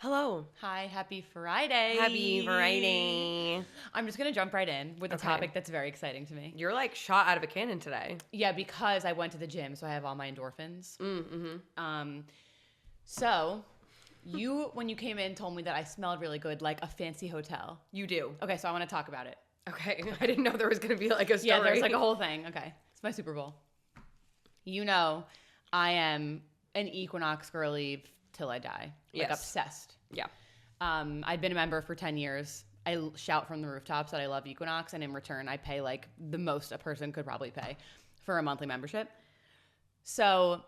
Hello. Hi, happy Friday. Happy Friday. I'm just going to jump right in with a topic that's very exciting to me. You're like shot out of a cannon today. Yeah, because I went to the gym, so I have all my endorphins. So, you, when you came in, told me that I smelled really good, like a fancy hotel. You do. Okay, so I want to talk about it. Okay. I didn't know there was going to be like a story. Yeah, there's like a whole thing. Okay. It's my Super Bowl. You know, I am an Equinox girly till I die. Like obsessed. Yeah. I've been a member for 10 years. I shout from the rooftops that I love Equinox, and in return, I pay like the most a person could probably pay for a monthly membership. So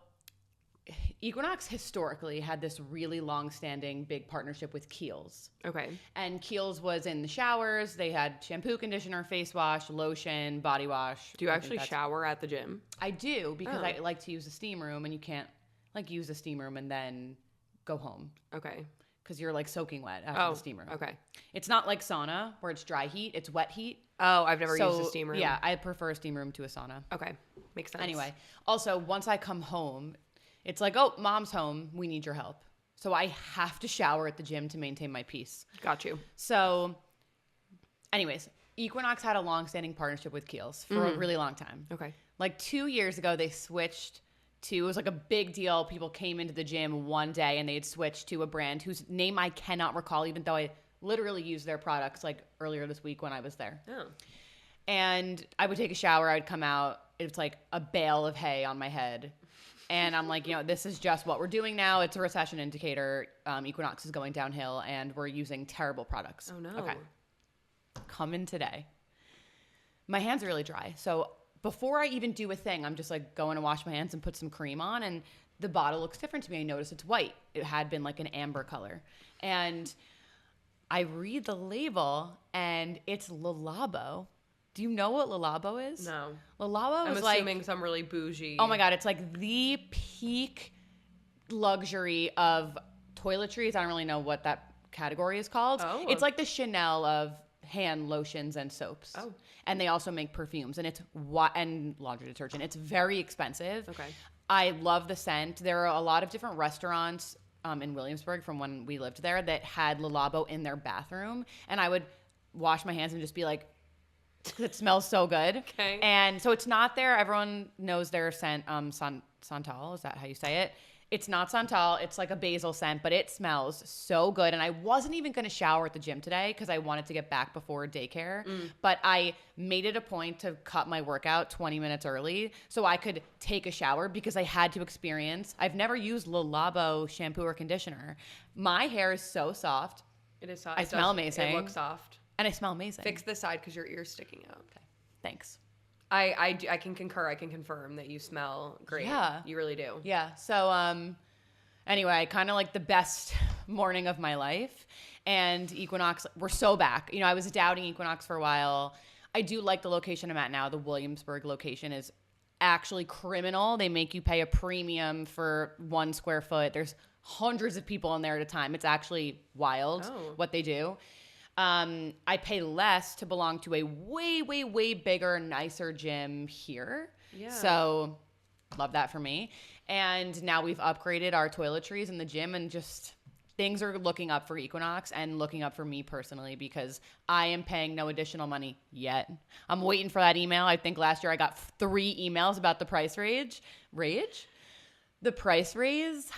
Equinox historically had this really long-standing big partnership with Kiehl's. Okay. And Kiehl's was in the showers. They had shampoo, conditioner, face wash, lotion, body wash. Do you actually shower at the gym? I do, because I like to use the steam room, and you can't like use the steam room and then go home. Okay. Because you're like soaking wet after the steam room. Okay. It's not like sauna where it's dry heat. It's wet heat. Oh, I've never used a steam room. Yeah, I prefer a steam room to a sauna. Okay. Makes sense. Anyway, also, once I come home, it's like, oh, mom's home. We need your help. So I have to shower at the gym to maintain my peace. Got you. So anyways, Equinox had a long-standing partnership with Kiehl's for a really long time. Okay. Like 2 years ago, they switched to, it was like a big deal. People came into the gym one day and they had switched to a brand whose name I cannot recall, even though I literally used their products like earlier this week when I was there. Oh. And I would take a shower. I would come out. It's like a bale of hay on my head. And I'm like, this is just what we're doing now. It's a recession indicator. Equinox is going downhill and we're using terrible products. Oh, no. Okay. Come in today. My hands are really dry. So before I even do a thing, I'm just like going to wash my hands and put some cream on, and the bottle looks different to me. I notice it's white. It had been like an amber color. And I read the label and it's Le Labo. Do you know what Le Labo is? No. Le Labo is I'm assuming some really bougie. Oh my God, it's like the peak luxury of toiletries. I don't really know what that category is called. Oh. It's like the Chanel of hand lotions and soaps. Oh. And they also make perfumes, and and laundry detergent. It's very expensive. Okay. I love the scent. There are a lot of different restaurants in Williamsburg from when we lived there that had Le Labo in their bathroom, and I would wash my hands and just be like, it smells so good. Okay. And so it's not there. Everyone knows their scent, Santal. Is that how you say it? It's not Santal. It's like a basil scent, but it smells so good. And I wasn't even going to shower at the gym today because I wanted to get back before daycare. But I made it a point to cut my workout 20 minutes early so I could take a shower because I had to experience. I've never used Le Labo shampoo or conditioner. My hair is so soft. It is soft. I smell amazing. It looks soft. And I smell amazing. Fix the side because your ear's sticking out. Okay. Thanks. I can concur. I can confirm that you smell great. Yeah. You really do. Yeah. So, anyway, kind of like the best morning of my life. And Equinox, we're so back. I was doubting Equinox for a while. I do like the location I'm at now. The Williamsburg location is actually criminal. They make you pay a premium for 1 square foot. There's hundreds of people in there at a time. It's actually wild what they do. I pay less to belong to a way, way, way bigger, nicer gym here. Yeah. So love that for me. And now we've upgraded our toiletries in the gym, and just things are looking up for Equinox and looking up for me personally because I am paying no additional money yet. I'm waiting for that email. I think last year I got 3 emails about the price rage. The price raise.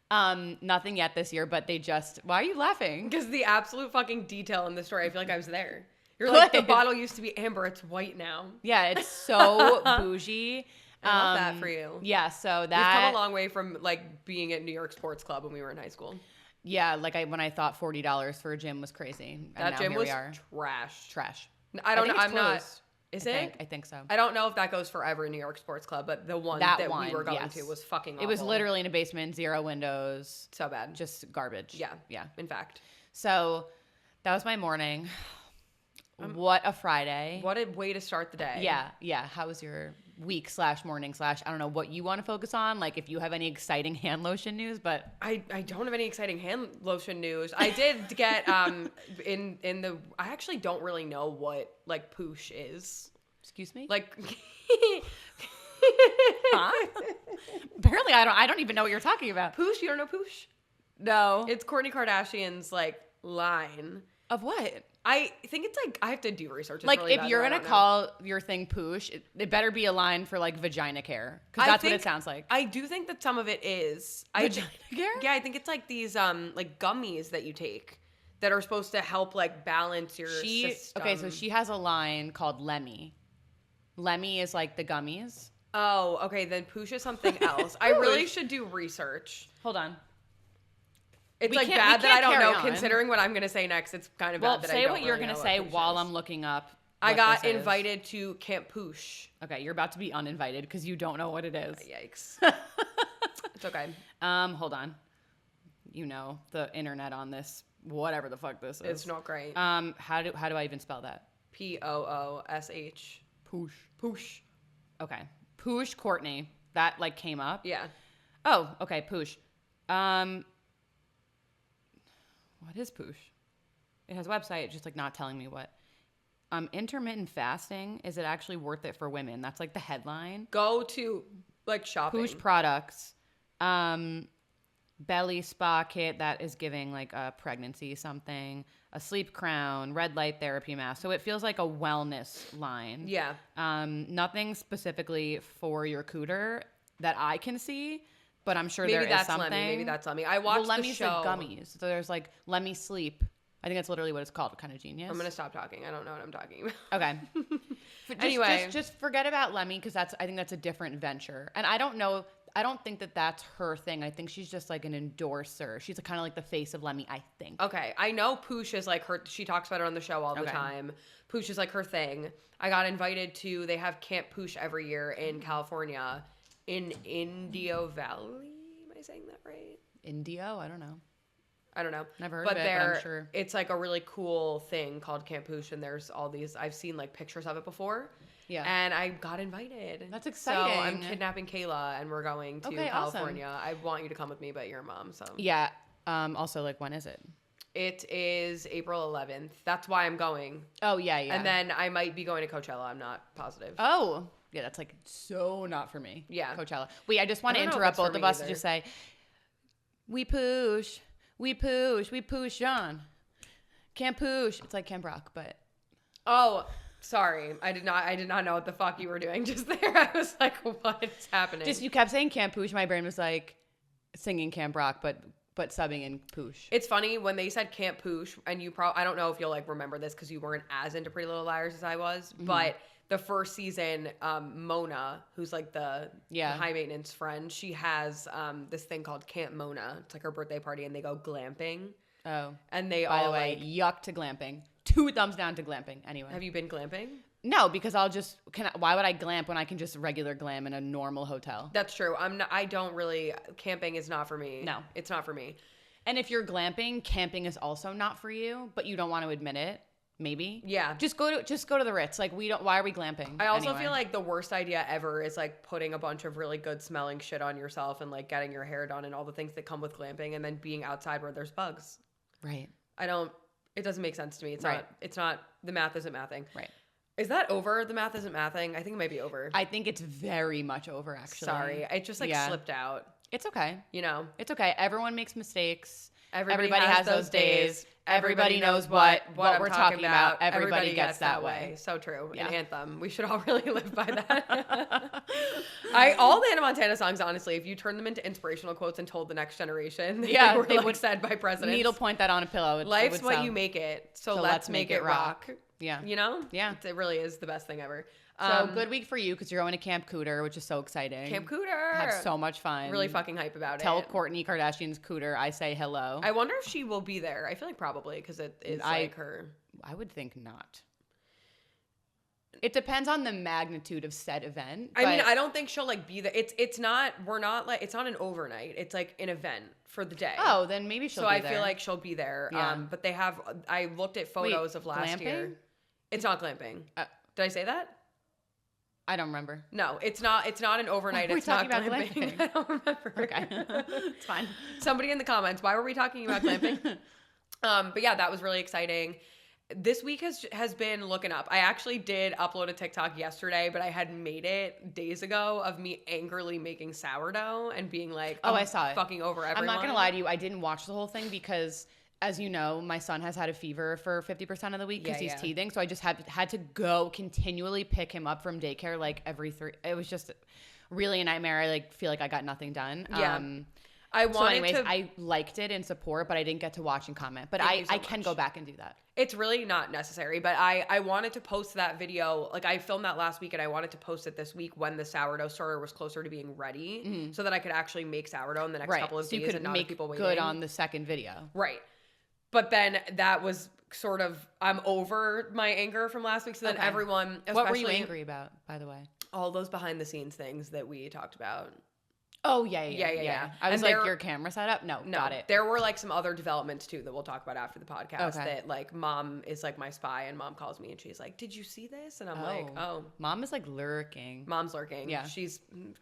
Nothing yet this year, but they just, why are you laughing? Because the absolute fucking detail in the story, I feel like I was there. You're like, the bottle used to be amber, it's white now. Yeah, it's so bougie. I love that for you. Yeah, so that. We've come a long way from like being at New York Sports Club when we were in high school. Yeah, like when I thought $40 for a gym was crazy. And that gym was trash. I don't know. I'm not. Is it? I think so. I don't know if that goes forever in New York Sports Club, but the one that we were going to was fucking awful. It was literally in a basement, 0 windows. So bad. Just garbage. Yeah. Yeah. In fact. So that was my morning. What a Friday. What a way to start the day. Yeah. Yeah. How was your week / morning / I don't know what you want to focus on. Like if you have any exciting hand lotion news, but I don't have any exciting hand lotion news. I did get in the I actually don't really know what like poosh is. Excuse me? Like huh? Apparently I don't even know what you're talking about. Poosh? You don't know poosh? No. It's Kourtney Kardashian's like line. Of what? I think it's like I have to do research. It's Like really if bad you're that I gonna don't know. call your thing poosh, it better be a line for like vagina care because that's what it sounds like. I do think that some of it is Vagina care? Yeah, I think it's like these like gummies that you take that are supposed to help like balance your system. Okay, so she has a line called Lemmy. Lemmy is like the gummies. Oh, okay, then poosh is something else. I really should do research. Hold on. It's We like can't- bad we that I can't don't carry know. on. Considering what I'm gonna say next, it's kind of Well, bad that I say don't what you're really gonna know say what poosh while is. I'm looking up. I what got this is. invited to Camp Poosh. Okay, you're about to be uninvited because you don't know what it is. Yikes. It's okay. Hold on. You know the internet on this, whatever the fuck this is. It's not great. How do I even spell that? Poosh. Poosh. Poosh. Okay. Poosh Courtney. That like came up. Yeah. Oh, okay. Poosh. What is Poosh? It has a website, just like not telling me what. Intermittent fasting, is it actually worth it for women? That's like the headline. Go to like shopping. Poosh products. Belly spa kit that is giving like a pregnancy something. A sleep crown, red light therapy mask. So it feels like a wellness line. Yeah. Nothing specifically for your cooter that I can see, but I'm sure Maybe there is that's something. Lemmy. Maybe that's Lemmy. I watched the Lemmy's show. like gummies. So there's like Lemmy Sleep. I think that's literally what it's called. Kind of genius. I'm gonna stop talking. I don't know what I'm talking about. Okay. Anyway. just forget about Lemmy because I think that's a different venture. And I don't know. I don't think that that's her thing. I think she's just like an endorser. She's kind of like the face of Lemmy, I think. Okay, I know Poosh is like her. She talks about it on the show all the time. Poosh is like her thing. I got invited to. They have Camp Poosh every year in California, in Indio Valley. Am I saying that right? Indio? I don't know. I don't know. Never heard of it, but I'm sure. It's like a really cool thing called Camp Poosh, and there's all these. I've seen like pictures of it before. Yeah. And I got invited. That's exciting. So I'm kidnapping Kayla, and we're going to California. Awesome. I want you to come with me, but you're a mom, so. Yeah. Also, like, when is it? It is April 11th. That's why I'm going. Oh, yeah, yeah. And then I might be going to Coachella. I'm not positive. Oh. Yeah, that's like so not for me. Yeah. Coachella. Wait, I just want to interrupt both of us to just say, we push on. Camp Poosh. It's like Camp Rock, but. Oh, sorry. I did not know what the fuck you were doing just there. I was like, what is happening? Just you kept saying Camp Poosh. My brain was like singing Camp Rock, but subbing in Poosh. It's funny when they said Camp Poosh, and I don't know if you'll like remember this because you weren't as into Pretty Little Liars as I was, but the first season, Mona, who's like the high maintenance friend, she has this thing called Camp Mona. It's like her birthday party, and they go glamping. Oh, and they by all the way, like yuck to glamping. 2 thumbs down to glamping. Anyway, have you been glamping? No, because why would I glamp when I can just regular glam in a normal hotel? That's true. I don't really, camping is not for me. No. It's not for me. And if you're glamping, camping is also not for you, but you don't want to admit it. Maybe. Yeah. Just go to the Ritz. Like why are we glamping? I also feel like the worst idea ever is like putting a bunch of really good smelling shit on yourself and like getting your hair done and all the things that come with glamping and then being outside where there's bugs. Right. It doesn't make sense to me. It's not, the math isn't mathing. Right. Is that over? The math isn't mathing? I think it might be over. I think it's very much over, actually. Sorry. It just like slipped out. It's okay. You know? It's okay. Everyone makes mistakes. Everybody has those days. Everybody knows what we're talking about. Everybody gets that way. So true. Yeah. An anthem. We should all really live by that. All the Hannah Montana songs, honestly, if you turn them into inspirational quotes and told the next generation, they were said by presidents. Needlepoint that on a pillow. Life's what you make it. So let's make it rock. Yeah. You know? Yeah. It really is the best thing ever. So good week for you because you're going to Camp Cooter, which is so exciting. Camp Cooter. Have so much fun. Really fucking hype about Tell it. Kourtney Kardashian's Cooter I say hello. I wonder if she will be there. I feel like probably because it is like her. I would think not. It depends on the magnitude of said event. I mean, I don't think she'll like be there. It's not an overnight. It's like an event for the day. Oh, then maybe she'll be there. So I feel like she'll be there. Yeah. But I looked at photos of last year. It's not glamping. Did I say that? I don't remember. No, it's not an overnight. It's not glamping. I don't remember. Okay. It's fine. Somebody in the comments, why were we talking about glamping? But yeah, that was really exciting. this week has been looking up. I actually did upload a TikTok yesterday, but I had made it days ago of me angrily making sourdough and being like, I saw it. Fucking over everyone. I'm not going to lie to you. I didn't watch the whole thing because, as you know, my son has had a fever for 50% of the week because he's teething. So I just had to go continually pick him up from daycare like every 3. It was just really a nightmare. I like feel like I got nothing done. Yeah. I liked it in support, but I didn't get to watch and comment. But I can go back and do that. It's really not necessary, but I wanted to post that video. Like, I filmed that last week, and I wanted to post it this week when the sourdough starter was closer to being ready, so that I could actually make sourdough in the next couple of days and not have people waiting. Good on the second video. Right. But then that was sort of, I'm over my anger from last week. So then everyone, what were you angry about, by the way? All those behind the scenes things that we talked about. Oh, yeah. I was like, your camera set up? No, got it. There were like some other developments too that we'll talk about after the podcast that like mom is like my spy and mom calls me and she's like, did you see this? And I'm like, oh. Mom is like lurking. Mom's lurking. Yeah.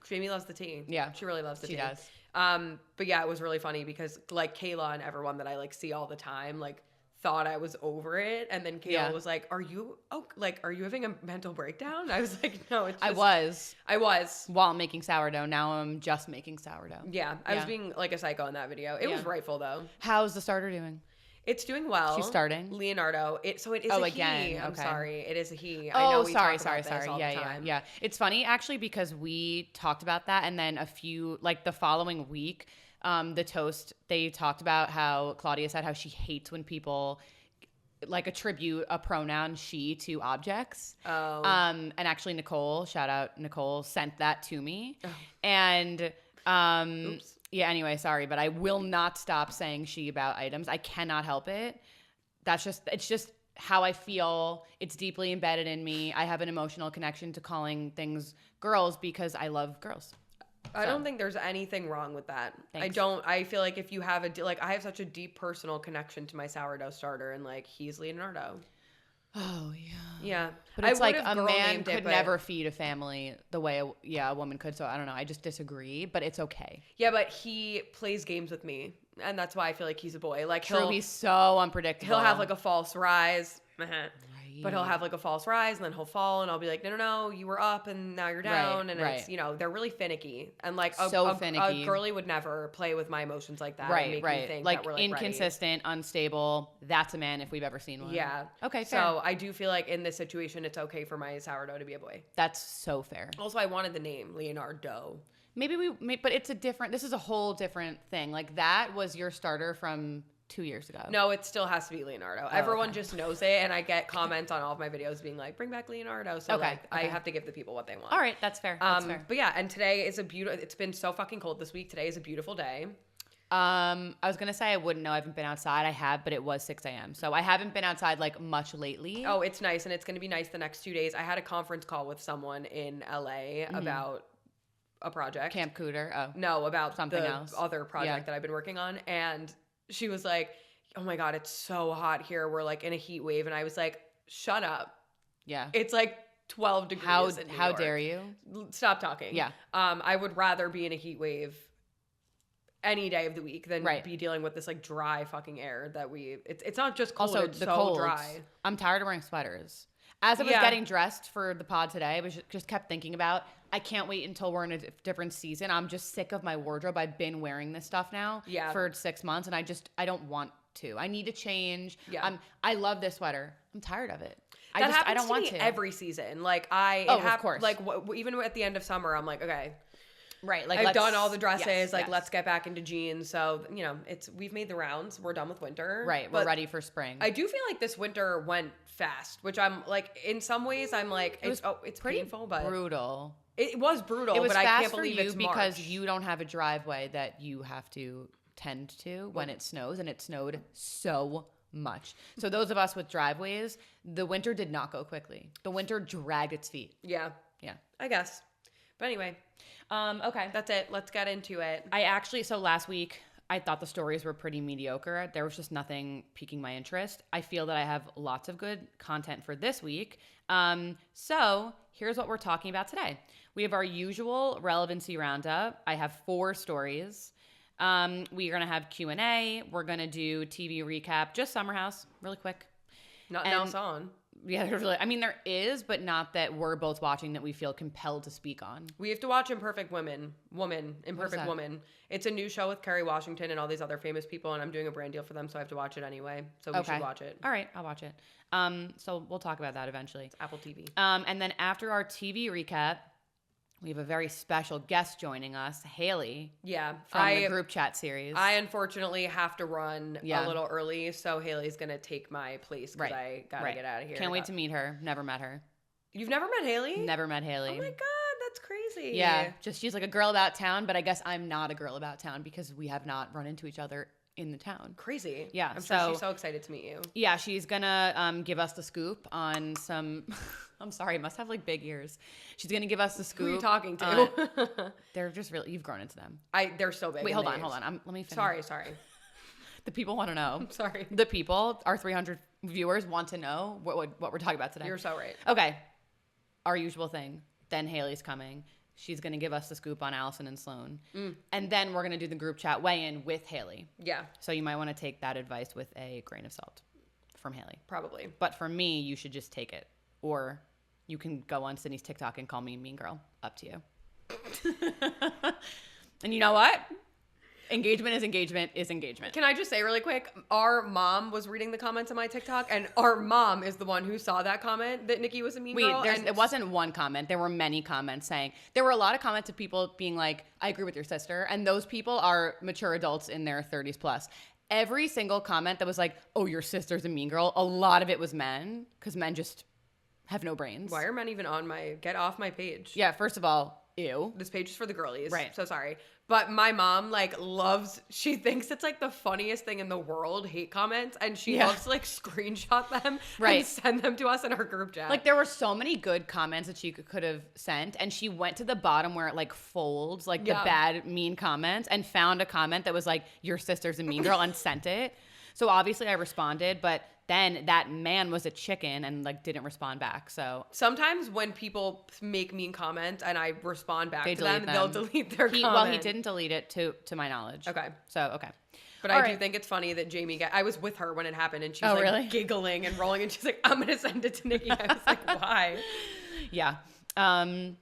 Jamie loves the tea. Yeah. She really loves the tea. She does. But yeah, it was really funny because like Kayla and everyone that I like see all the time, like thought I was over it, and then Kayla was like, are you having a mental breakdown? I was like, no, it's just, I was while making sourdough. Now I'm just making sourdough. I was being like a psycho in that video. It was rightful though. How's the starter doing? It's doing well. She's starting. Leonardo. So it is a again. he. I'm sorry. It is a he. I know we talk about this all the time. Yeah. It's funny actually because we talked about that, and then a few like the following week, the toast, they talked about how Claudia said how she hates when people like attribute a pronoun she to objects. And actually Nicole, shout out Nicole, sent that to me. And oops. Yeah, anyway, sorry, but I will not stop saying she about items. I cannot help it. It's just how I feel. It's deeply embedded in me. I have an emotional connection to calling things girls because I love girls. I don't think there's anything wrong with that. Thanks. I feel like if you have I have such a deep personal connection to my sourdough starter, and like he's Leonardo. Oh yeah. Yeah. But it's like a man could never feed a family the way a woman could. So I don't know. I just disagree, but it's okay. Yeah, but he plays games with me, and that's why I feel like he's a boy. Like he's so unpredictable. He'll have like a false rise. But he'll have like a false rise, and then he'll fall, and I'll be like, no, you were up and now you're down. And it's, they're really finicky. And like a girly would never play with my emotions like that. And make me think like that we're inconsistent, unstable. That's a man if we've ever seen one. Yeah. Okay, fair. So I do feel like in this situation, it's okay for my sourdough to be a boy. That's so fair. Also, I wanted the name Leonardo. But it's this is a whole different thing. Like that was your starter from 2 years ago. No, it still has to be Leonardo. Everyone just knows it, and I get comments on all of my videos being like, bring back Leonardo. So I have to give the people what they want. All right, that's fair. But yeah, and today is it's been so fucking cold this week. Today is a beautiful day. I was going to say I wouldn't know. I haven't been outside. I have, but it was 6 a.m. So I haven't been outside like much lately. Oh, it's nice, and it's going to be nice the next 2 days. I had a conference call with someone in LA about a project. Camp Cooter. Oh. No, about something else. Other project that I've been working on, and she was like, oh my God, it's so hot here. We're like in a heat wave. And I was like, shut up. Yeah. It's like 12 degrees in New How York. dare you? Stop talking. Yeah. I would rather be in a heat wave any day of the week than be dealing with this like dry fucking air that it's not just cold, also, it's so dry. I'm tired of wearing sweaters. As I was getting dressed for the pod today, I just kept thinking about, I can't wait until we're in a different season. I'm just sick of my wardrobe. I've been wearing this stuff now for 6 months, and I don't want to. I need to change. Yeah. I love this sweater. I'm tired of it. I don't want to. Every season. Like of course. Like even at the end of summer, I'm like, okay. Right. Like I've done all the dresses. Let's get back into jeans. So, we've made the rounds. We're done with winter. Right. We're ready for spring. I do feel like this winter went fast, which I'm like, in some ways I'm like, it's pretty painful, but brutal. It was brutal, but I can't believe it's March. Because you don't have a driveway that you have to tend to when it snows, and it snowed so much. So those of us with driveways, the winter did not go quickly. The winter dragged its feet. Yeah. I guess. But anyway, okay, that's it. Let's get into it. So last week I thought the stories were pretty mediocre. There was just nothing piquing my interest. I feel that I have lots of good content for this week. So here's what we're talking about today. We have our usual relevancy roundup. I have 4 stories. We are going to have Q&A. We're going to do TV recap, just Summer House, really quick. Nothing else on. Yeah, really. I mean, there is, but not that we're both watching that we feel compelled to speak on. We have to watch Imperfect Woman. It's a new show with Kerry Washington and all these other famous people, and I'm doing a brand deal for them, so I have to watch it anyway. So we should watch it. All right, I'll watch it. So we'll talk about that eventually. It's Apple TV. And then after our TV recap, we have a very special guest joining us, Hailey. Yeah. From the group chat series. I unfortunately have to run a little early, so Hailey's going to take my place because I got to get out of here. Can't wait to meet her. Never met her. You've never met Hailey? Never met Hailey. Oh my God, that's crazy. Yeah, just she's like a girl about town, but I guess I'm not a girl about town because we have not run into each other in the town. Crazy. Yeah. I'm sure she's so excited to meet you. Yeah, she's gonna give us the scoop on some I'm sorry, must have like big ears. She's gonna give us the scoop. Who are you talking to? They're just really, you've grown into them. They're so big. Wait, hold on. Let me finish. Sorry. The people want to know. I'm sorry. The people, our 300 viewers want to know what we're talking about today. You're so right. Okay. Our usual thing. Then Hailey's coming. She's going to give us the scoop on Allison and Sloan. And then we're going to do the group chat weigh-in with Hailey. Yeah. So you might want to take that advice with a grain of salt from Hailey. Probably. But for me, you should just take it. Or you can go on Sydney's TikTok and call me Mean Girl. Up to you. And you know what? Engagement is engagement. Can I just say really quick, our mom was reading the comments on my TikTok, and our mom is the one who saw that comment that Nikki was a mean girl. It wasn't one comment. There were many comments saying, there were a lot of comments of people being like, I agree with your sister. And those people are mature adults in their 30s plus. Every single comment that was like, oh, your sister's a mean girl, a lot of it was men, because men just have no brains. Why are men even on get off my page? Yeah, first of all, ew. This page is for the girlies. Right. So sorry. But my mom, she thinks it's, the funniest thing in the world, hate comments, and she loves to, screenshot them and send them to us in our group chat. There were so many good comments that she could have sent, and she went to the bottom where it, folds, the bad, mean comments, and found a comment that was your sister's a mean girl, and sent it. So obviously I responded, but then that man was a chicken and didn't respond back. So sometimes when people make mean comments and I respond back to them, they'll delete their comment. Well, he didn't delete it to my knowledge. Okay. So, okay. But I do think it's funny that Jamie I was with her when it happened, and she was really? Giggling and rolling, and she's like, I'm going to send it to Nikki. I was like, why? Yeah. I'm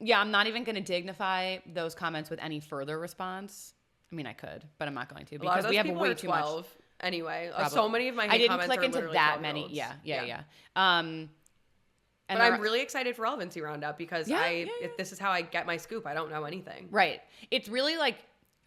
not even going to dignify those comments with any further response. I mean, I could, but I'm not going to because we have way too much. Anyway, so many of my hate I didn't comments click are into literally that 12-year-olds. many. Yeah. But I'm really excited for Relevancy Roundup because if this is how I get my scoop. I don't know anything. Right. It's really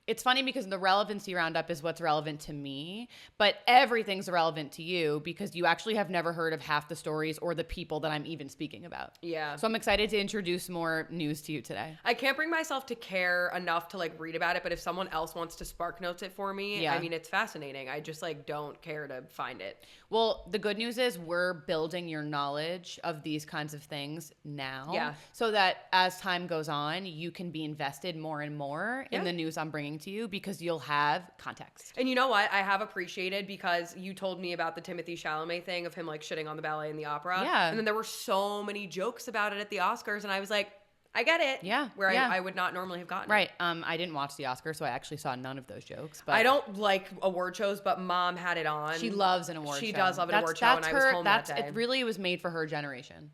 it's funny because the Relevancy Roundup is what's relevant to me, but everything's relevant to you because you actually have never heard of half the stories or the people that I'm even speaking about. Yeah. So I'm excited to introduce more news to you today. I can't bring myself to care enough to read about it, but if someone else wants to spark notes it for me, I mean, it's fascinating. I just don't care to find it. Well, the good news is we're building your knowledge of these kinds of things now. Yeah. So that as time goes on, you can be invested more and more in the news I'm bringing to you because you'll have context. And you know what? I have appreciated because you told me about the Timothée Chalamet thing of him shitting on the ballet in the opera. Yeah. And then there were so many jokes about it at the Oscars, and I was like, I get it. Yeah. Where I would not normally have gotten right. it. I didn't watch the Oscars, so I actually saw none of those jokes. But I don't like award shows, but Mom had it on. She loves an award show. She does love an award show, and I was home that day. It really was made for her generation.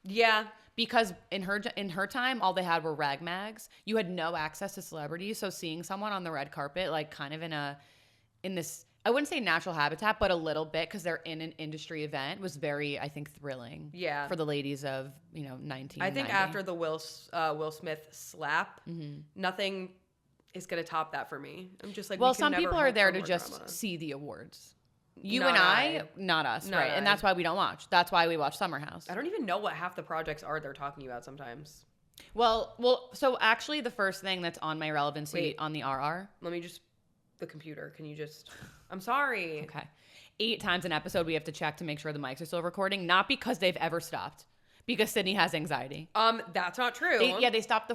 Yeah. Because in her time, all they had were rag mags. You had no access to celebrities, so seeing someone on the red carpet, kind of in this, I wouldn't say natural habitat, but a little bit because they're in an industry event was very, I think, thrilling. Yeah. For the ladies of 1990. I think after the Will Smith slap, nothing is gonna top that for me. I'm just well, some people are there to just see the awards. You and I, not us, right? And that's why we don't watch. That's why we watch Summer House. I don't even know what half the projects are they're talking about sometimes. Well, so actually the first thing that's on my relevancy on the RR. Let me just, the computer, can you just, I'm sorry. Okay. 8 times an episode we have to check to make sure the mics are still recording, not because they've ever stopped. Because Sydney has anxiety. That's not true. They stopped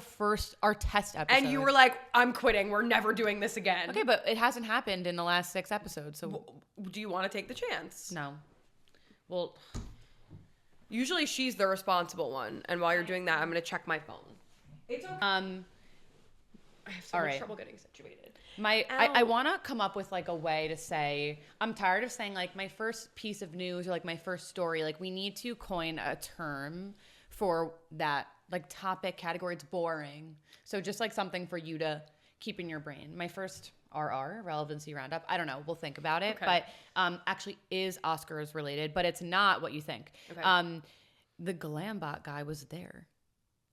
our test episode. And you were like, I'm quitting. We're never doing this again. Okay, but it hasn't happened in the last 6 episodes. So do you want to take the chance? No. Well, usually she's the responsible one. And while you're doing that, I'm going to check my phone. It's okay. I have so much trouble getting situated. I want to come up with like a way to say, I'm tired of saying like my first piece of news or like my first story. Like we need to coin a term for that like topic category. It's boring. So just like something for you to keep in your brain. My first Relevancy Roundup. I don't know. We'll think about it. Okay. But actually is Oscars related, but it's not what you think. Okay. The Glambot guy was there.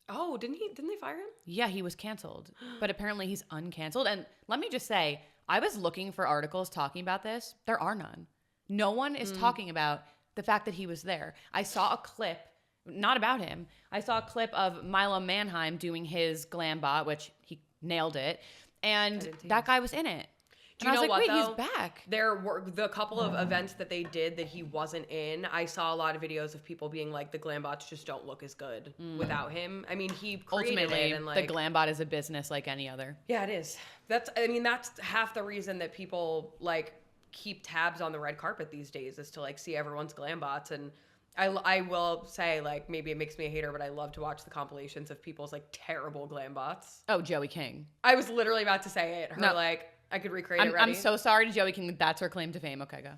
Oh, didn't they fire him? Yeah, he was canceled. But apparently he's uncanceled. And let me just say, I was looking for articles talking about this. There are none. No one is talking about the fact that he was there. I saw a clip, not about him. I saw a clip of Milo Manheim doing his Glambot, which he nailed it. And that guy was in it. Do you know what, though? He's back. There were the couple of events that they did that he wasn't in. I saw a lot of videos of people being like, the Glambots just don't look as good without him. I mean, he created ultimately, it. And like, the Glambot is a business like any other. Yeah, it is. That's half the reason that people like keep tabs on the red carpet these days is to like see everyone's Glambots. And I will say, like, maybe it makes me a hater, but I love to watch the compilations of people's like terrible Glambots. Oh, Joey King. I was literally about to say it. I could recreate it. I'm so sorry to Joey King. That's her claim to fame. Okay, go.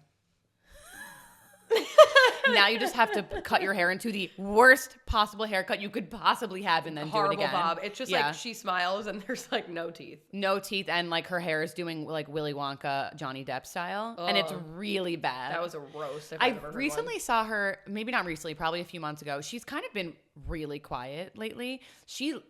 Now you just have to cut your hair into the worst possible haircut you could possibly have and then horrible do it again. Bob. It's just like she smiles and there's like no teeth. No teeth, and like her hair is doing like Willy Wonka, Johnny Depp style. And it's really bad. That was a roast. I recently saw her, maybe not recently, probably a few months ago. She's kind of been really quiet lately.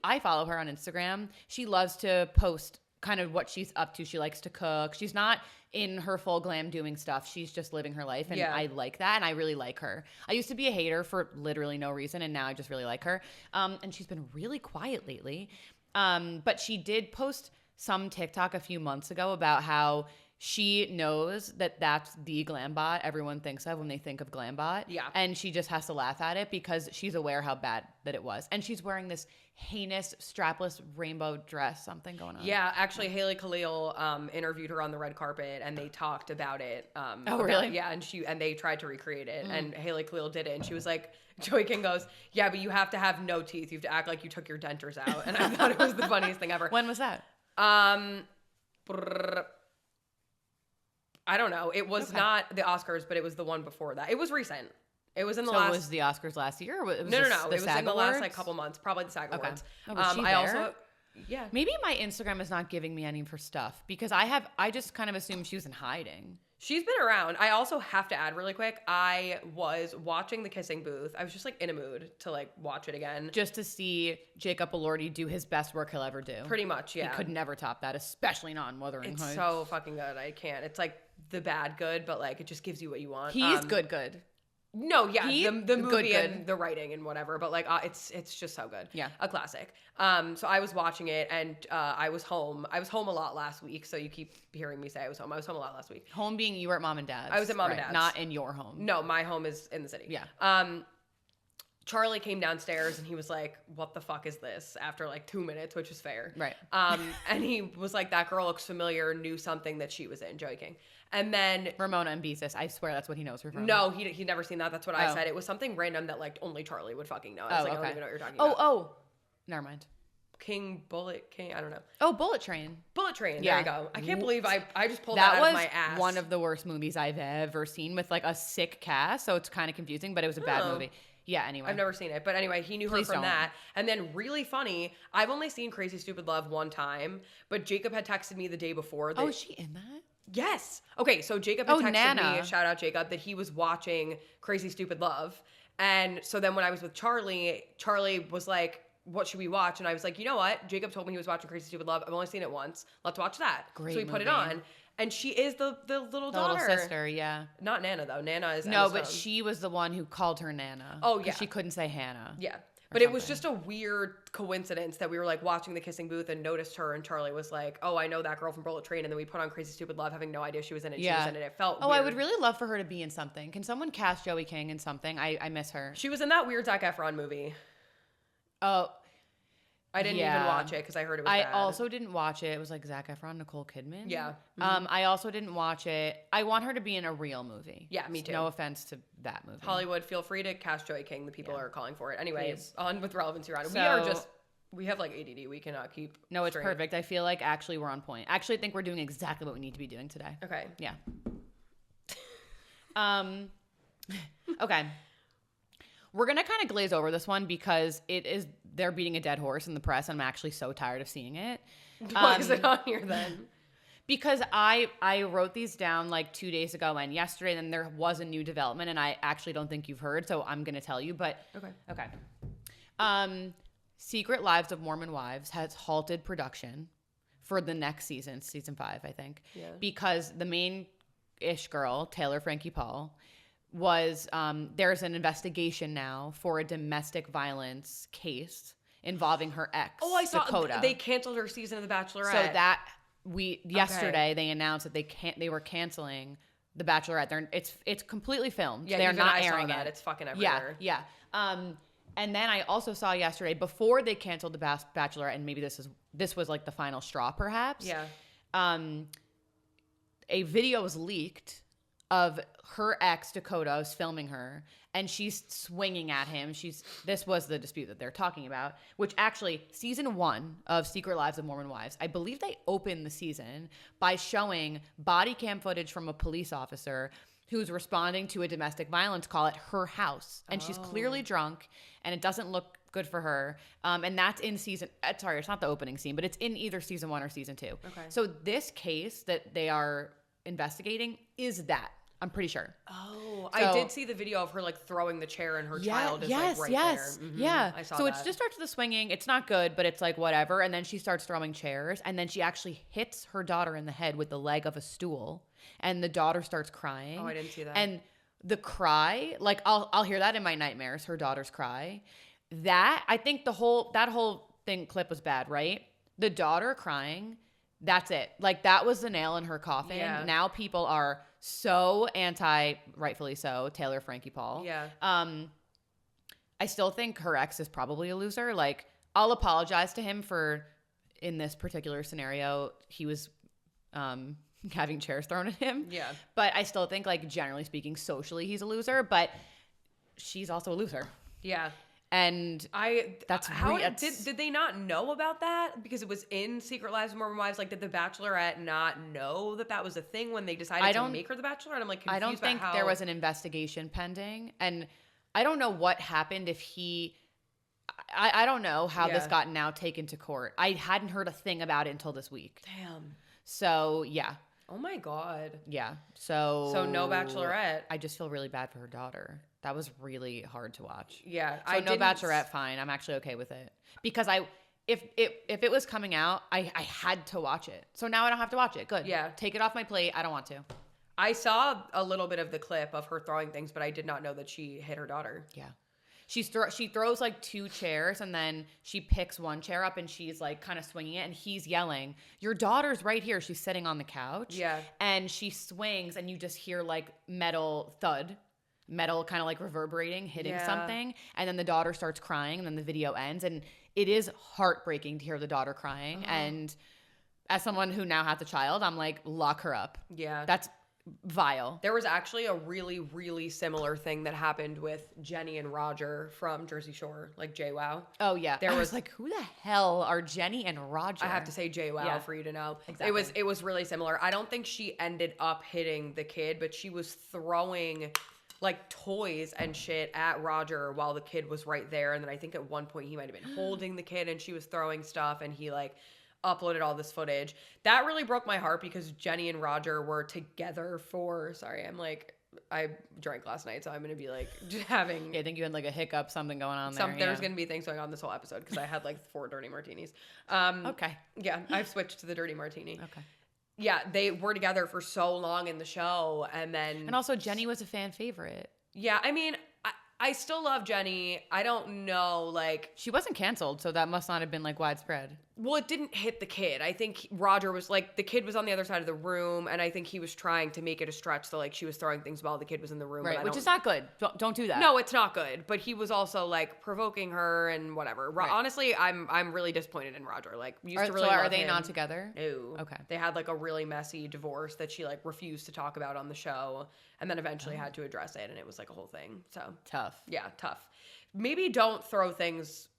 I follow her on Instagram. She loves to post kind of what she's up to. She likes to cook. She's not in her full glam doing stuff. She's just living her life. And I like that. And I really like her. I used to be a hater for literally no reason. And now I just really like her. And she's been really quiet lately. But she did post some TikTok a few months ago about how she knows that that's the Glambot everyone thinks of when they think of Glambot. Yeah. And she just has to laugh at it because she's aware how bad that it was. And she's wearing this heinous strapless rainbow dress, something going on. Yeah, actually Hailey Khalil interviewed her on the red carpet and they talked about it. Really? Yeah, and they tried to recreate it and Hailey Khalil did it and she was like, Joey King goes, yeah, but you have to have no teeth. You have to act like you took your dentures out. And I thought it was the funniest thing ever. When was that? I don't know. It was not the Oscars, but it was the one before that. It was recent. It was in the last. So was the Oscars last year? Or it was no. It was SAG in the Awards? last like couple months, probably the SAG Awards. Oh, was she there? also, yeah. Maybe my Instagram is not giving me any of her stuff because I just kind of assumed she was in hiding. She's been around. I also have to add really quick, I was watching The Kissing Booth. I was just like in a mood to like watch it again. Just to see Jacob Elordi do his best work he'll ever do. Pretty much, yeah. He could never top that, especially not in Wuthering Heights. It's so fucking good. I can't. It's like the bad good, but like it just gives you what you want. He's good. No, yeah, the movie good. And the writing and whatever, but like it's just so good. Yeah, a classic. So I was watching it and I was home. I was home a lot last week, so you keep hearing me say I was home. I was home a lot last week. Home being you were at mom and dad's. I was at mom and dad's, not in your home. No, my home is in the city. Yeah. Charlie came downstairs and he was like, "What the fuck is this?" After like 2 minutes, which is fair. Right. And he was like, "That girl looks familiar." Knew something that she was in. Joey King. And then Ramona and Beezus. I swear that's what he knows her from. No, he'd never seen that. That's what I said. It was something random that like only Charlie would fucking know. I was like, okay. I don't even know what you're talking about. Oh, never mind. Bullet King. I don't know. Oh, Bullet Train. Bullet Train. Yeah. There you go. I can't believe I just pulled that out of my ass. That was one of the worst movies I've ever seen with like a sick cast. So it's kind of confusing, but it was a bad movie. Yeah, anyway. I've never seen it. But anyway, he knew her from that. And then really funny, I've only seen Crazy Stupid Love one time, but Jacob had texted me the day before. Oh, is she in that? Yes. Okay, so Jacob had texted me, shout out Jacob, that he was watching Crazy Stupid Love. And so then when I was with Charlie was like, what should we watch? And I was like, you know what? Jacob told me he was watching Crazy Stupid Love. I've only seen it once. Let's watch that. Great So we put it on. And she is the little daughter. The little sister, yeah. Not Nana, though. Nana is No, but she was the one who called her Nana. Oh, yeah. She couldn't say Hannah. Yeah. But it was just a weird coincidence that we were like watching The Kissing Booth and noticed her, and Charlie was like, "Oh, I know that girl from Bullet Train," and then we put on Crazy Stupid Love, having no idea she was in it. Yeah. She was in it. It felt weird. I would really love for her to be in something. Can someone cast Joey King in something? I miss her. She was in that weird Zac Efron movie. Oh. I didn't even watch it because I heard it was bad. I also didn't watch it. It was like Zac Efron, Nicole Kidman. Yeah. Mm-hmm. I also didn't watch it. I want her to be in a real movie. Yeah, me too. No offense to that movie. Hollywood, feel free to cast Joey King. The people are calling for it. Anyways, on with Relevancy Roundup. We are just We have like ADD. We cannot keep. No, it's perfect. I feel like actually we're on point. Actually, I think we're doing exactly what we need to be doing today. Okay. Yeah. Okay. We're going to kind of glaze over this one because they're beating a dead horse in the press, and I'm actually so tired of seeing it. Why is it on here then? Because I wrote these down like 2 days ago and yesterday, and there was a new development, and I actually don't think you've heard, so I'm going to tell you, but... Okay. Secret Lives of Mormon Wives has halted production for the next season 5, I think, because the main-ish girl, Taylor Frankie Paul, was there's an investigation now for a domestic violence case involving her ex. Oh, I saw Dakota. They canceled her season of The Bachelorette. So that yesterday they announced that they were canceling The Bachelorette. It's completely filmed. Yeah, they're not airing it. It's fucking everywhere. Yeah. And then I also saw yesterday, before they canceled The Bachelorette, and maybe this was like the final straw, perhaps. Yeah. A video was leaked of her ex, Dakota, was filming her, and she's swinging at him. This was the dispute that they're talking about, which actually, season 1 of Secret Lives of Mormon Wives, I believe they opened the season by showing body cam footage from a police officer who's responding to a domestic violence call at her house. And she's clearly drunk, and it doesn't look good for her. And that's in season... sorry, it's not the opening scene, but it's in either season 1 or season 2. Okay. So this case that they are investigating is that. I'm pretty sure. Oh, so, I did see the video of her like throwing the chair and her child is like right there. Mm-hmm. Yeah. I saw so that. It just starts with the swinging. It's not good, but it's like whatever. And then she starts throwing chairs, and then she actually hits her daughter in the head with the leg of a stool, and the daughter starts crying. Oh, I didn't see that. And the cry, like I'll hear that in my nightmares, her daughter's cry. That, I think that whole clip was bad, right? The daughter crying, that's it. Like that was the nail in her coffin. Yeah. Now people are so rightfully so, Taylor Frankie Paul. Yeah. I still think her ex is probably a loser. Like, I'll apologize to him for, in this particular scenario, he was having chairs thrown at him. Yeah. But I still think, like, generally speaking, socially, he's a loser. But she's also a loser. Yeah. And did they not know about that because it was in Secret Lives of Mormon Wives? Like, did the Bachelorette not know that was a thing when they decided to make her the Bachelorette? I'm like confused. I don't think there was an investigation pending, and I don't know what happened if he. I don't know how this got now taken to court. I hadn't heard a thing about it until this week. Damn. So yeah. Oh my God. Yeah. So no Bachelorette. I just feel really bad for her daughter. That was really hard to watch. Yeah. So no Bachelorette, fine. I'm actually okay with it. Because if it was coming out, I had to watch it. So now I don't have to watch it. Good. Yeah. Take it off my plate. I don't want to. I saw a little bit of the clip of her throwing things, but I did not know that she hit her daughter. Yeah. She throws like 2 chairs, and then she picks one chair up, and she's like kind of swinging it, and he's yelling, "Your daughter's right here." She's sitting on the couch. Yeah. And she swings, and you just hear like metal thud. Metal kind of like reverberating, hitting something. And then the daughter starts crying, and then the video ends. And it is heartbreaking to hear the daughter crying. Uh-huh. And as someone who now has a child, I'm like, lock her up. Yeah. That's vile. There was actually a really, really similar thing that happened with Jenny and Roger from Jersey Shore, like JWoww. Oh, yeah. There was like, who the hell are Jenny and Roger? I have to say JWoww for you to know. Exactly. It was really similar. I don't think she ended up hitting the kid, but she was throwing like toys and shit at Roger while the kid was right there. And then I think at one point he might have been holding the kid and she was throwing stuff, and he like uploaded all this footage. That really broke my heart because Jenny and Roger were together I drank last night, so I'm going to be like having... Yeah, I think you had like a hiccup, something going on there. There's going to be things going on this whole episode because I had like 4 dirty martinis. Okay. Yeah, I've switched to the dirty martini. Okay. Yeah, they were together for so long in the show, and then... And also, Jenny was a fan favorite. Yeah, I mean, I still love Jenny. I don't know, like... She wasn't canceled, so that must not have been, like, widespread. Well, it didn't hit the kid. I think Roger was, like, the kid was on the other side of the room, and I think he was trying to make it a stretch, so, like, she was throwing things while the kid was in the room. Right, which is not good. Don't do that. No, it's not good. But he was also, like, provoking her and whatever. Right. Honestly, I'm really disappointed in Roger. Like, are they not together? No. Okay. They had, like, a really messy divorce that she, like, refused to talk about on the show, and then eventually had to address it, and it was, like, a whole thing. So tough. Yeah, tough. Maybe don't throw things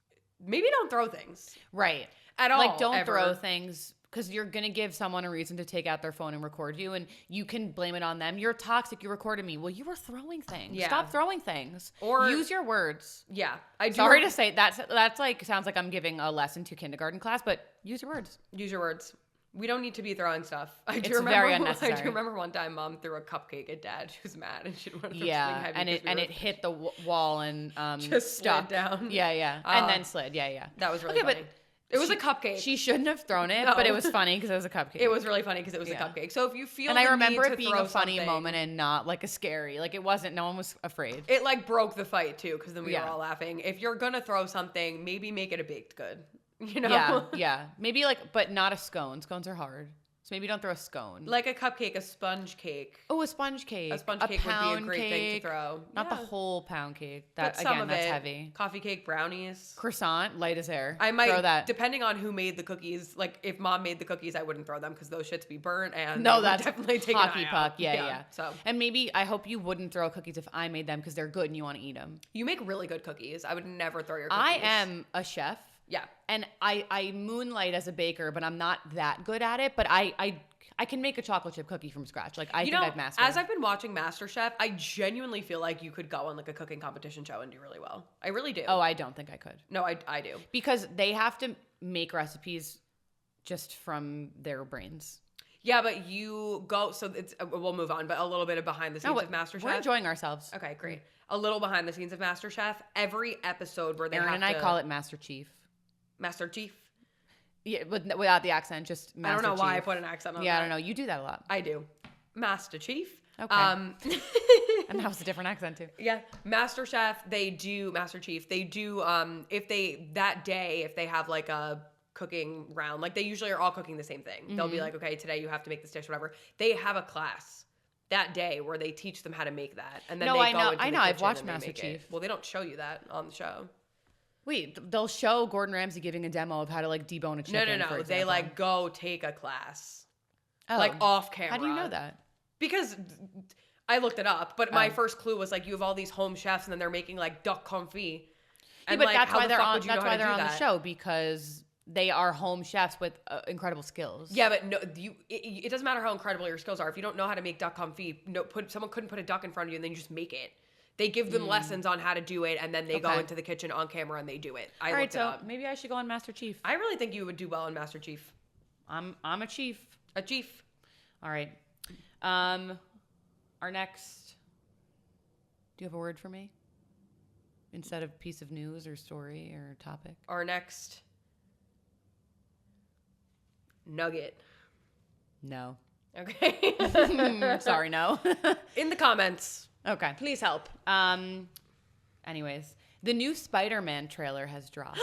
maybe don't throw things. Right. At all. Like, don't throw things because you're going to give someone a reason to take out their phone and record you, and you can blame it on them. You're toxic. You recorded me. Well, you were throwing things. Yeah. Stop throwing things. Or use your words. Yeah. Sorry to say, that's like, sounds like I'm giving a lesson to kindergarten class, but use your words. Use your words. We don't need to be throwing stuff. It's very unnecessary. I do remember one time Mom threw a cupcake at Dad. She was mad and she didn't want to throw something heavy. And it hit the wall and just stuck down. Yeah. And then slid. Yeah. That was really funny. But it was a cupcake. She shouldn't have thrown it, but it was funny because it was a cupcake. It was really funny because it was a cupcake. So if you feel and I remember it being a funny moment and not like a scary. Like it wasn't. No one was afraid. It like broke the fight too because then we were all laughing. If you're gonna throw something, maybe make it a baked good. You know? Yeah. Maybe like, but not a scone. Scones are hard. So maybe don't throw a scone. Like a cupcake, a sponge cake. Oh, a sponge cake. A sponge cake would be a great thing to throw. Not the whole pound cake. That again, that's heavy. Coffee cake, brownies. Croissant, light as air. I might throw that. Depending on who made the cookies. Like if Mom made the cookies, I wouldn't throw them because those shits be burnt and no, that's definitely take hockey an eye puck. out. Yeah. So and maybe I hope you wouldn't throw cookies if I made them because they're good and you want to eat them. You make really good cookies. I would never throw your cookies. I am a chef. Yeah. And I moonlight as a baker, but I'm not that good at it. But I can make a chocolate chip cookie from scratch. Like, I think I've mastered. As I've been watching MasterChef, I genuinely feel like you could go on like a cooking competition show and do really well. I really do. Oh, I don't think I could. No, I do. Because they have to make recipes just from their brains. Yeah, but you go, so it's, we'll move on, but a little bit of behind the scenes of MasterChef. We're enjoying ourselves. Okay, great. A little behind the scenes of MasterChef. Every episode where they Aaron and I call it Master Chief. Master Chief? Yeah, without the accent, just Master Chief. I don't know why I put an accent on that. Yeah, I don't know. You do that a lot. I do. Master Chief. Okay. And that was a different accent too. Yeah. MasterChef, they do, Master Chief, they do, if they have like a cooking round, like they usually are all cooking the same thing. Mm-hmm. They'll be like, okay, today you have to make this dish, whatever. They have a class that day where they teach them how to make that. And then I know. I've watched Master Chief. Well, they don't show you that on the show. Wait, they'll show Gordon Ramsay giving a demo of how to like debone a chicken. No. They like go take a class. Oh. Like off camera. How do you know that? Because I looked it up, but my first clue was like you have all these home chefs and then they're making like duck confit. And but like, that's why they're on the show, because they are home chefs with incredible skills. Yeah, but no, it doesn't matter how incredible your skills are. If you don't know how to make duck confit, someone couldn't put a duck in front of you and then you just make it. They give them lessons on how to do it, and then they go into the kitchen on camera and they do it. I looked it up. Maybe I should go on Master Chief. I really think you would do well on Master Chief. I'm a chief. A chief. All right. Our next. Do you have a word for me? Instead of piece of news or story or topic? Our next nugget. No. Okay. Sorry, no. In the comments. Okay. Please help. Anyways, the new Spiderman trailer has dropped,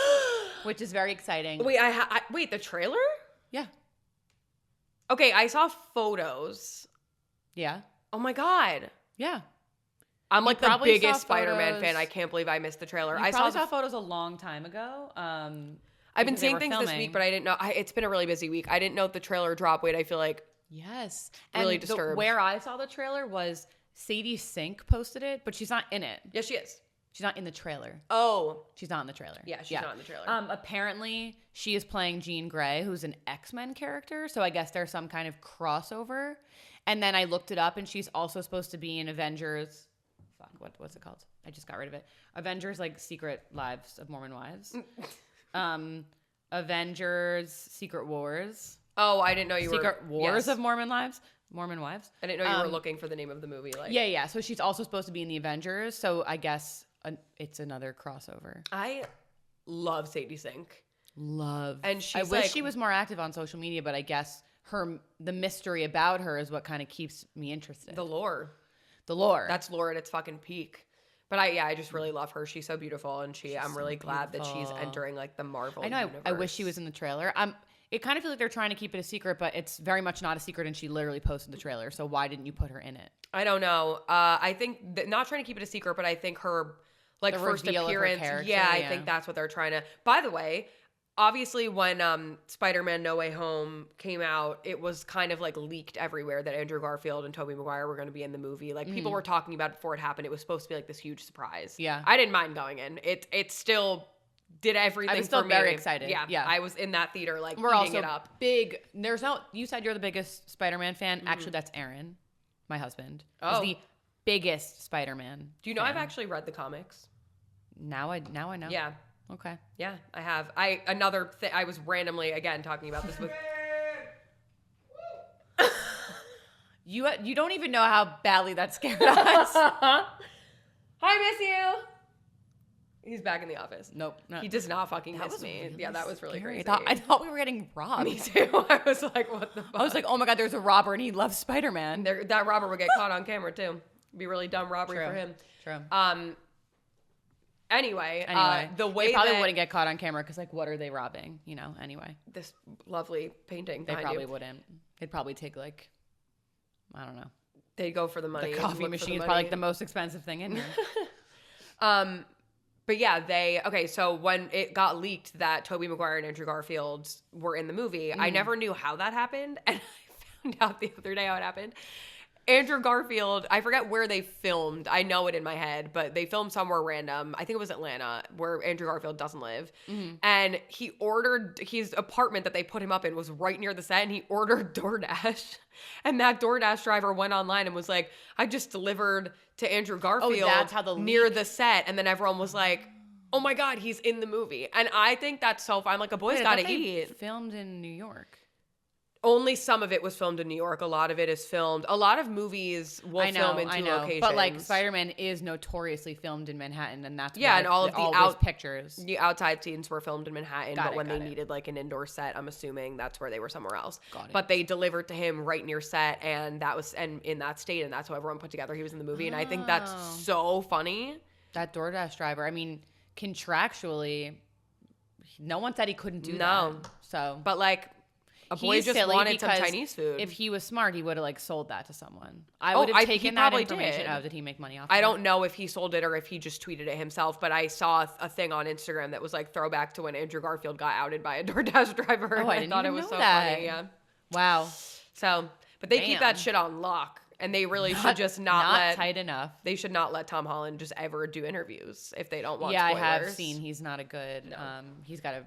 which is very exciting. Wait, wait, the trailer? Yeah. Okay, I saw photos. Yeah. Oh my God. Yeah. I'm like the biggest Spider-Man fan. I can't believe I missed the trailer. I saw photos a long time ago. I've been seeing things this week, but I didn't know. It's been a really busy week. I didn't know if the trailer dropped. Wait, I feel like yes, really disturbed. Where I saw the trailer was Sadie Sink posted it, but she's not in it. Yes, she is. She's not in the trailer. Oh. She's not in the trailer. Yeah, she's not in the trailer. Apparently, she is playing Jean Grey, who's an X-Men character, so I guess there's some kind of crossover. And then I looked it up, and she's also supposed to be in Avengers. What's it called? I just got rid of it. Avengers, like, Secret Lives of Mormon Wives. Avengers, Secret Wars. Oh, I didn't know you were... Secret Wars of Mormon Wives. I didn't know you were looking for the name of the movie. Like, yeah. So she's also supposed to be in the Avengers. So I guess it's another crossover. I love Sadie Sink. And I wish she was more active on social media, but I guess the mystery about her is what kind of keeps me interested. The lore. That's lore at its fucking peak. But I just really love her. She's so beautiful, and I'm really glad that she's entering like the Marvel universe. I wish she was in the trailer. It kind of feels like they're trying to keep it a secret, but it's very much not a secret, and she literally posted the trailer. So why didn't you put her in it? I don't know. I think not trying to keep it a secret, but I think her like first appearance. I think that's what they're trying to. By the way, obviously when Spider-Man No Way Home came out, it was kind of like leaked everywhere that Andrew Garfield and Tobey Maguire were going to be in the movie. Like people were talking about it before it happened. It was supposed to be like this huge surprise. Yeah. I didn't mind going in. It's still did everything. I was still for me. very excited. Yeah. I was in that theater, like, we're eating also it up. big. You said you're the biggest Spider-Man fan. Actually, that's Aaron, my husband. Oh. Is the biggest Spider-Man. Do you know fan. I've actually read the comics? Now I know. Yeah. Okay. Yeah, I have. I was randomly, again, talking about this with... You don't even know how badly that scared us. Hi, miss you. He's back in the office. Nope. He does not fucking miss me. Really yeah, that was really scary. crazy. I thought we were getting robbed. Me too. I was like, what the fuck? I was like, oh my God, there's a robber and he loves Spider-Man. That robber would get caught on camera too. It'd be really dumb robbery for him. True. Anyway, the way they probably wouldn't get caught on camera because, like, what are they robbing? Anyway. This lovely painting. They probably wouldn't. They'd probably take, like, I don't know. They'd go for the money. The coffee machine is probably like the most expensive thing in here. But yeah, so when it got leaked that Tobey Maguire and Andrew Garfield were in the movie, I never knew how that happened. And I found out the other day how it happened. Andrew Garfield, I forget where they filmed. I know it in my head, but they filmed somewhere random. I think it was Atlanta, where Andrew Garfield doesn't live. Mm-hmm. And his apartment that they put him up in was right near the set, and he ordered DoorDash. And that DoorDash driver went online and was like, I just delivered to Andrew Garfield that's how near the set. And then everyone was like, oh my God, he's in the movie. And I think that's so fun. Like, a boy's got to eat. Filmed in New York. Only some of it was filmed in New York. A lot of it is filmed. A lot of movies will film in two locations. But like Spider-Man is notoriously filmed in Manhattan, and that's and all of the pictures. The outside scenes were filmed in Manhattan, but when they needed like an indoor set, I'm assuming that's where they were somewhere else. But they delivered to him right near set, and in that state, and that's how everyone put together he was in the movie. And I think that's so funny. That DoorDash driver. I mean, contractually, no one said he couldn't do that. So, but like. A boy just wanted some Chinese food. If he was smart, he would have like sold that to someone. I would have taken that information. Did he make money off of it? I don't know if he sold it or if he just tweeted it himself, but I saw a thing on Instagram that was like throwback to when Andrew Garfield got outed by a DoorDash driver. Oh, I thought it was so that. funny. Yeah. Wow. So, but they keep that shit on lock. And they really should just not tight enough. They should not let Tom Holland just ever do interviews if they don't want spoilers. Yeah, I have seen he's not a good, he's got a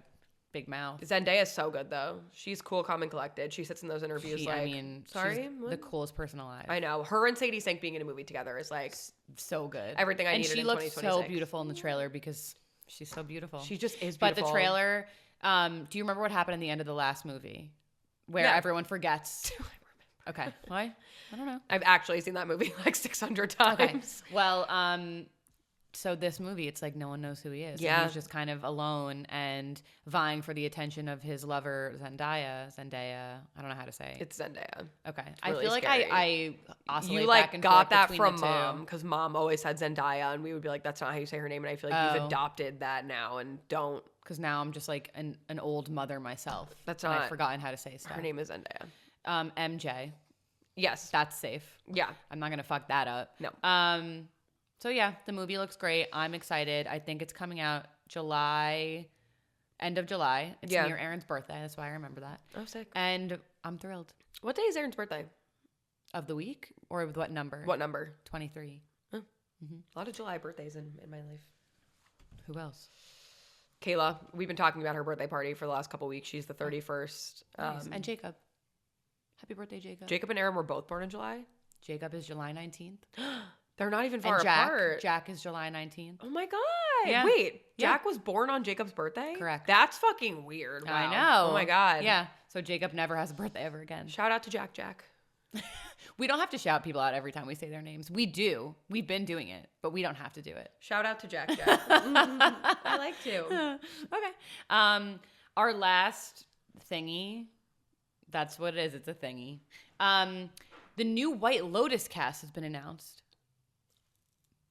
big mouth. Zendaya's so good though. She's cool, calm, and collected. She sits in those interviews she's the coolest person alive. I know. Her and Sadie Sink being in a movie together is like so good. Everything I needed in 2026. And she looks so beautiful in the trailer because she's so beautiful. She just is beautiful. But the trailer, do you remember what happened in the end of the last movie? Where everyone forgets. Okay. Why? I don't know. I've actually seen that movie like 600 times. Okay. Well, so this movie, it's like no one knows who he is. Yeah. And he's just kind of alone and vying for the attention of his lover, Zendaya. I don't know how to say it. It's Zendaya. Okay. It's I really feel like scary. I oscillate you like back and got forth that between from the two. mom because mom always said Zendaya and we would be like, that's not how you say her name. And I feel like you've adopted that now and don't. Because now I'm just like an old mother myself. That's not. I've forgotten how to say stuff. Her name is Zendaya. MJ. Yes. That's safe. Yeah. I'm not going to fuck that up. No. So yeah, the movie looks great. I'm excited. I think it's coming out end of July. It's near Aaron's birthday. That's why I remember that. Oh, sick. And I'm thrilled. What day is Aaron's birthday? Of the week? Or with what number? What number? 23. Oh. Mm-hmm. A lot of July birthdays in my life. Who else? Kayla. We've been talking about her birthday party for the last couple weeks. She's the 31st. Nice. And Jacob. Happy birthday, Jacob. Jacob and Aaron were both born in July? Jacob is July 19th. They're not even far apart. Jack is July 19th. Oh my God. Yeah. Wait, Jack was born on Jacob's birthday? Correct. That's fucking weird. Wow. I know. Oh my God. Yeah. So Jacob never has a birthday ever again. Shout out to Jack. We don't have to shout people out every time we say their names. We do. We've been doing it, but we don't have to do it. Shout out to Jack. I like to. Okay. Our last thingy, that's what it is. It's a thingy. The new White Lotus cast has been announced.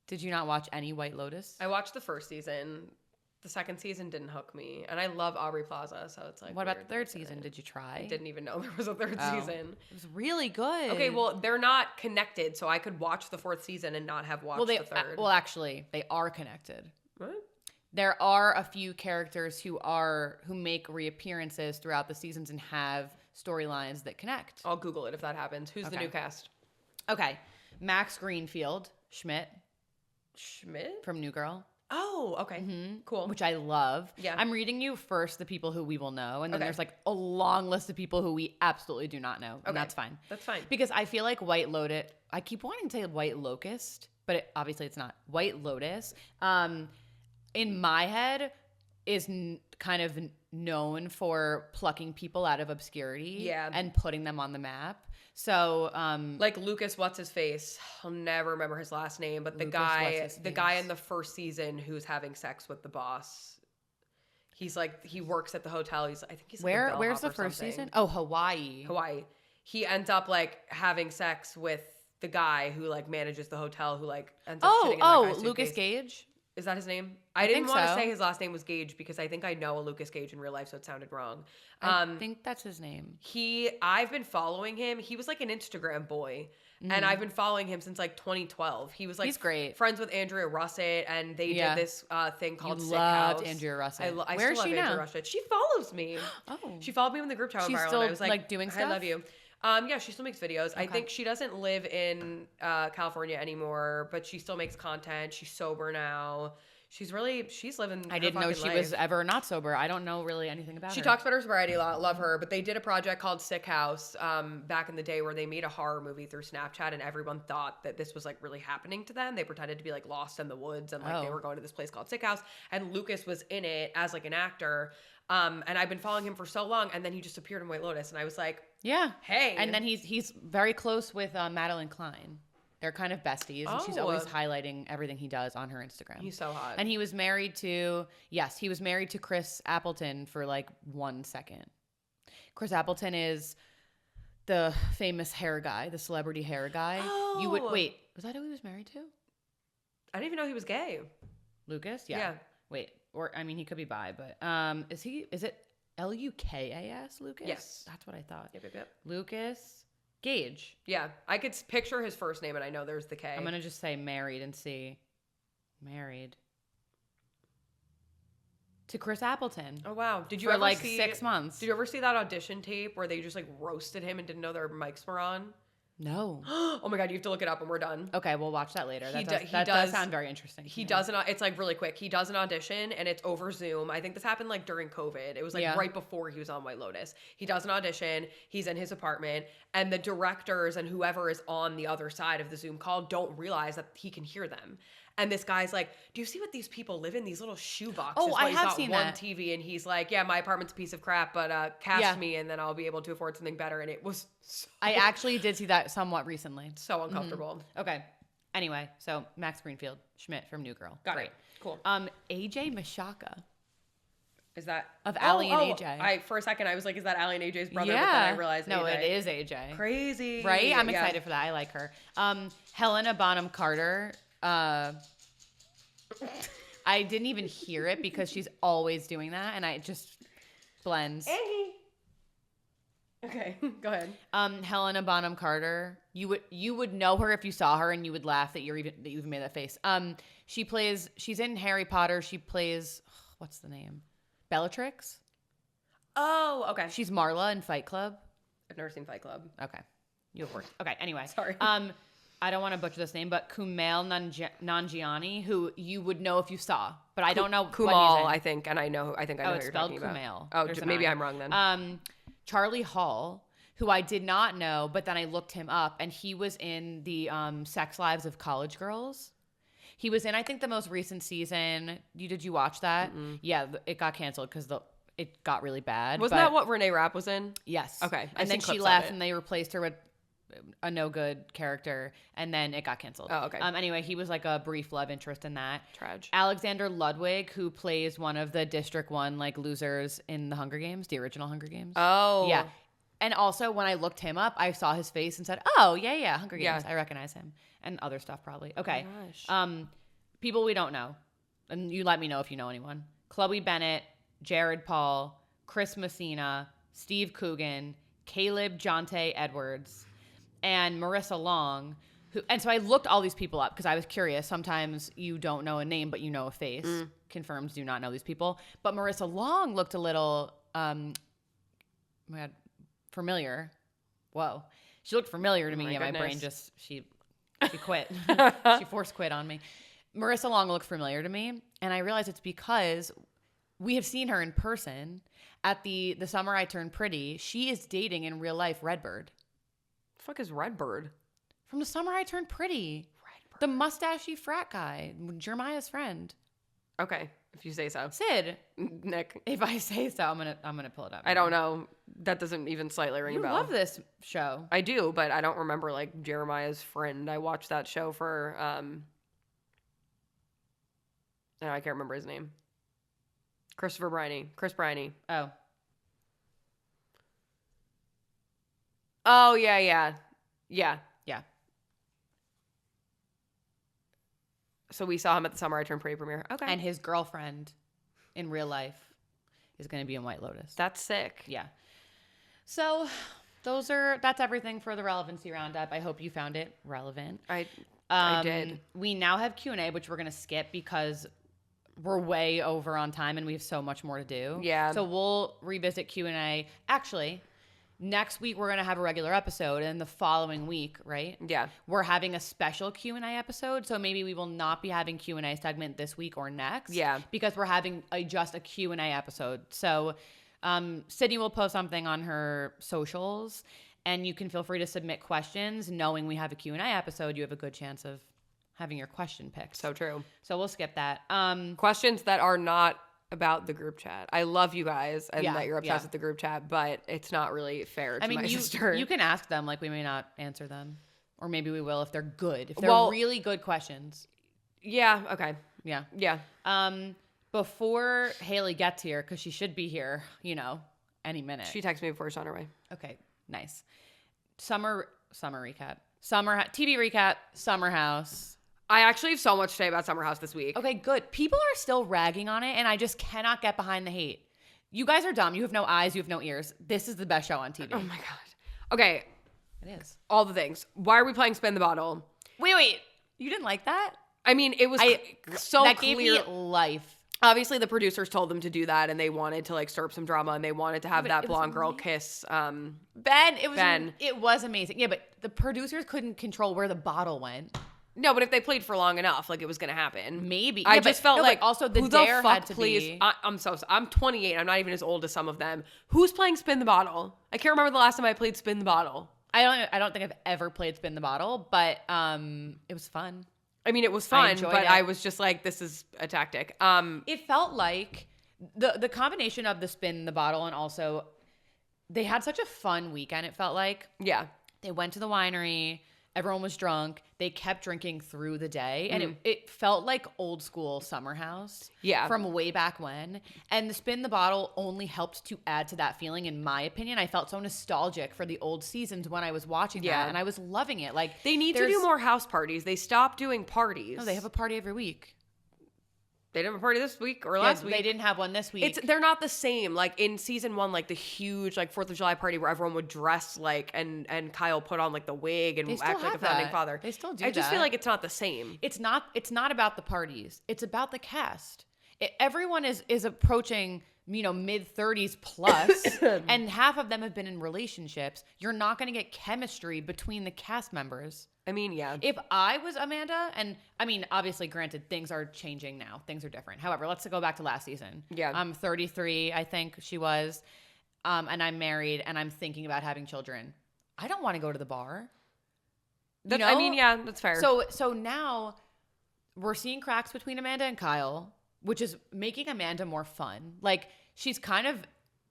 Did you not watch any White Lotus? I watched the first season. The second season didn't hook me. And I love Aubrey Plaza, so it's like... What about the third season? Did you try? I didn't even know there was a third season. It was really good. Okay, well, they're not connected, so I could watch the fourth season and not have watched the third. Well, actually, they are connected. What? There are a few characters who make reappearances throughout the seasons and have storylines that connect. I'll Google it if that happens. Who's the new cast? Okay. Max Greenfield, Schmidt Schmidt? from New Girl. Oh, okay. Cool. Which I love. Yeah. I'm reading you first the people who we will know, and then there's like a long list of people who we absolutely do not know, and that's fine. That's fine. Because I feel like White Lotus, I keep wanting to say White Locust, but obviously it's not. White Lotus, in my head, is kind of known for plucking people out of obscurity and putting them on the map. So, like Lucas, what's his face? I'll never remember his last name, but the guy in the first season who's having sex with the boss. He's like, he works at the hotel. I think he's like where's the first season? Oh, Hawaii. He ends up like having sex with the guy who like manages the hotel, who like ends up shitting in that guy's Lucas suitcase. Gage. Is that his name? I didn't want to say his last name was Gage because I think I know a Lucas Gage in real life, so it sounded wrong. I think that's his name. I've been following him. He was like an Instagram boy, and I've been following him since like 2012. He was like he's great. Friends with Andrea Russet, and they did this thing called Sick loved House. Andrea Russet. I Where is still she love now? Andrea Russet. She follows me. Oh, she followed me when the group chat went She's viral, still and I was like doing stuff. I love you. Yeah, she still makes videos. Okay. I think she doesn't live in California anymore, but she still makes content. She's sober now. She's living. I didn't know she was ever not sober. I don't know really anything about her. She talks about her sobriety a lot. Love her. But they did a project called Sick House back in the day where they made a horror movie through Snapchat, and everyone thought that this was like really happening to them. They pretended to be like lost in the woods, and like they were going to this place called Sick House, and Lucas was in it as like an actor. And I've been following him for so long, and then he just appeared in White Lotus, and I was like, yeah, hey. And then he's very close with Madeline Klein. They're kind of besties, and she's always highlighting everything he does on her Instagram. He's so hot. And he was married to Chris Appleton for like 1 second. Chris Appleton is the famous hair guy, the celebrity hair guy. Oh. Wait, was that who he was married to? I didn't even know he was gay. Lucas? Yeah. Wait, or I mean, he could be bi, but is it Lukas, Lucas? Yes. That's what I thought. Yep. Lucas Gage. Yeah, I could picture his first name, and I know there's the K. I'm gonna just say married and see. Married to Chris Appleton. Oh wow! Did you for ever like see, 6 months? Did you ever see that audition tape where they just like roasted him and didn't know their mics were on? No. Oh my god! You have to look it up, and we're done. Okay, we'll watch that later. That does sound very interesting. He does it's like really quick. He does an audition, and it's over Zoom. I think this happened like during COVID. It was like right before he was on White Lotus. He does an audition. He's in his apartment, and the directors and whoever is on the other side of the Zoom call don't realize that he can hear them. And this guy's like, "Do you see what these people live in? These little shoe boxes." Oh, I have seen one that. TV, and he's like, "Yeah, my apartment's a piece of crap, but cast me, and then I'll be able to afford something better." And it was I actually did see that somewhat recently. So uncomfortable. Okay. Anyway, so Max Greenfield Schmidt from New Girl. Got Great. it. Cool. AJ Mashaka. Is that of Allie and AJ? For a second I was like, is that Allie and AJ's brother? Yeah. But then I realized no, AJ. it is AJ. Crazy, right? I'm excited for that. I like her. Helena Bonham Carter. I didn't even hear it because she's always doing that, and it just blends. Okay, go ahead. Helena Bonham Carter. You would know her if you saw her, and you would laugh that you even made that face. She's in Harry Potter. She plays what's the name? Bellatrix. Oh, okay. She's Marla in Fight Club. I've never seen Fight Club. Okay, you have worked. Okay, anyway, sorry. I don't want to butcher this name, but Kumail Nanjiani, who you would know if you saw, but I don't know. Kumail, I think, and I know who you're talking Kumail. about. Oh, maybe I'm wrong then. Charlie Hall, who I did not know, but then I looked him up, and he was in the Sex Lives of College Girls. He was in, I think, the most recent season. Did you watch that? Mm-mm. Yeah, it got canceled because it got really bad. Wasn't that what Renee Rapp was in? Yes. Okay. And then she left, and they replaced her with a no good character, and then it got canceled. Oh, okay. Anyway, he was like a brief love interest in that. Trage. Alexander Ludwig, who plays one of the District 1 like losers in the Hunger Games, the original Hunger Games. Oh. Yeah. And also when I looked him up, I saw his face and said, "Oh, yeah, Hunger Games. Yeah. I recognize him." And other stuff probably. Okay. Oh my gosh. People we don't know. And you let me know if you know anyone. Chloe Bennett, Jared Paul, Chris Messina, Steve Coogan, Caleb Jonte Edwards, and Marissa Long, and so I looked all these people up because I was curious. Sometimes you don't know a name, but you know a face. Confirms do not know these people. But Marissa Long looked a little familiar. Whoa. She looked familiar to me. Yeah, my brain just, she quit. She force quit on me. Marissa Long looked familiar to me, and I realized it's because we have seen her in person at the Summer I Turned Pretty. She is dating in real life Redbird. The fuck is Redbird? From The Summer I Turned Pretty. Redbird. The mustachy frat guy, Jeremiah's friend. Okay, if you say so. Syd. Nick. If I say so, I'm gonna pull it up. I don't know. That doesn't even slightly ring a bell. You love this show. I do, but I don't remember like Jeremiah's friend. I watched that show for no, I can't remember his name. Chris Briney. Oh yeah. So we saw him at the Summer I Turned Pretty premiere. Okay. And his girlfriend in real life is going to be in White Lotus. That's sick. Yeah. So that's everything for the Relevancy Roundup. I hope you found it relevant. I did. We now have Q&A, which we're going to skip because we're way over on time and we have so much more to do. Yeah. So we'll revisit Q&A. Actually, next week we're going to have a regular episode, and the following week, right? Yeah. We're having a special Q&A episode, so maybe we will not be having Q&A segment this week or next. Yeah. Because we're having just a Q&A episode. So Sydney will post something on her socials, and you can feel free to submit questions. Knowing we have a Q&A episode, you have a good chance of having your question picked. So true. So we'll skip that. Questions that are not about the group chat. I love you guys and that you're obsessed with the group chat, but it's not really fair to my sister. You can ask them. Like, we may not answer them, or maybe we will if they're good. If they're really good questions. Yeah. Okay. Yeah. Before Hailey gets here, because she should be here, any minute. She texted me before she's on her way. Okay. Nice. Summer recap. TV recap. Summer House. I actually have so much to say about Summer House this week. Okay, good. People are still ragging on it, and I just cannot get behind the hate. You guys are dumb. You have no eyes. You have no ears. This is the best show on TV. Oh, my God. Okay. It is. All the things. Why are we playing Spin the Bottle? Wait. You didn't like that? I mean, it was so that clear. Gave me life. Obviously, the producers told them to do that, and they wanted to, like, stir up some drama, and they wanted to have that blonde girl kiss Ben. It was amazing. Yeah, but the producers couldn't control where the bottle went. No, but if they played for long enough, like, it was going to happen. Maybe. I just felt like, also the who dare the fuck had to be. I'm so sorry. I'm 28. I'm not even as old as some of them. Who's playing Spin the Bottle? I can't remember the last time I played Spin the Bottle. I don't think I've ever played Spin the Bottle, but it was fun. I mean, it was fun, but I was just like, this is a tactic. It felt like the combination of the Spin the Bottle and also they had such a fun weekend, it felt like. Yeah. They went to the winery. Everyone was drunk. They kept drinking through the day. And it felt like old school Summer House. Yeah. From way back when. And the Spin the Bottle only helped to add to that feeling, in my opinion. I felt so nostalgic for the old seasons when I was watching that. And I was loving it. Like, they need to do more house parties. They stopped doing parties. No, they have a party every week. They didn't have a party this week or last week. They didn't have one this week. They're not the same. Like in season 1, like the huge like 4th of July party where everyone would dress like and Kyle put on like the wig and act like a founding father. They still do that. I just feel like it's not the same. It's not about the parties. It's about the cast. Everyone is approaching, mid-30s plus, and half of them have been in relationships. You're not going to get chemistry between the cast members. I mean, yeah. If I was Amanda, and I mean, obviously, granted, things are changing now. Things are different. However, let's go back to last season. Yeah. I'm 33, I think she was, and I'm married, and I'm thinking about having children. I don't want to go to the bar. I mean, yeah, that's fair. So now we're seeing cracks between Amanda and Kyle, which is making Amanda more fun. Like, she's kind of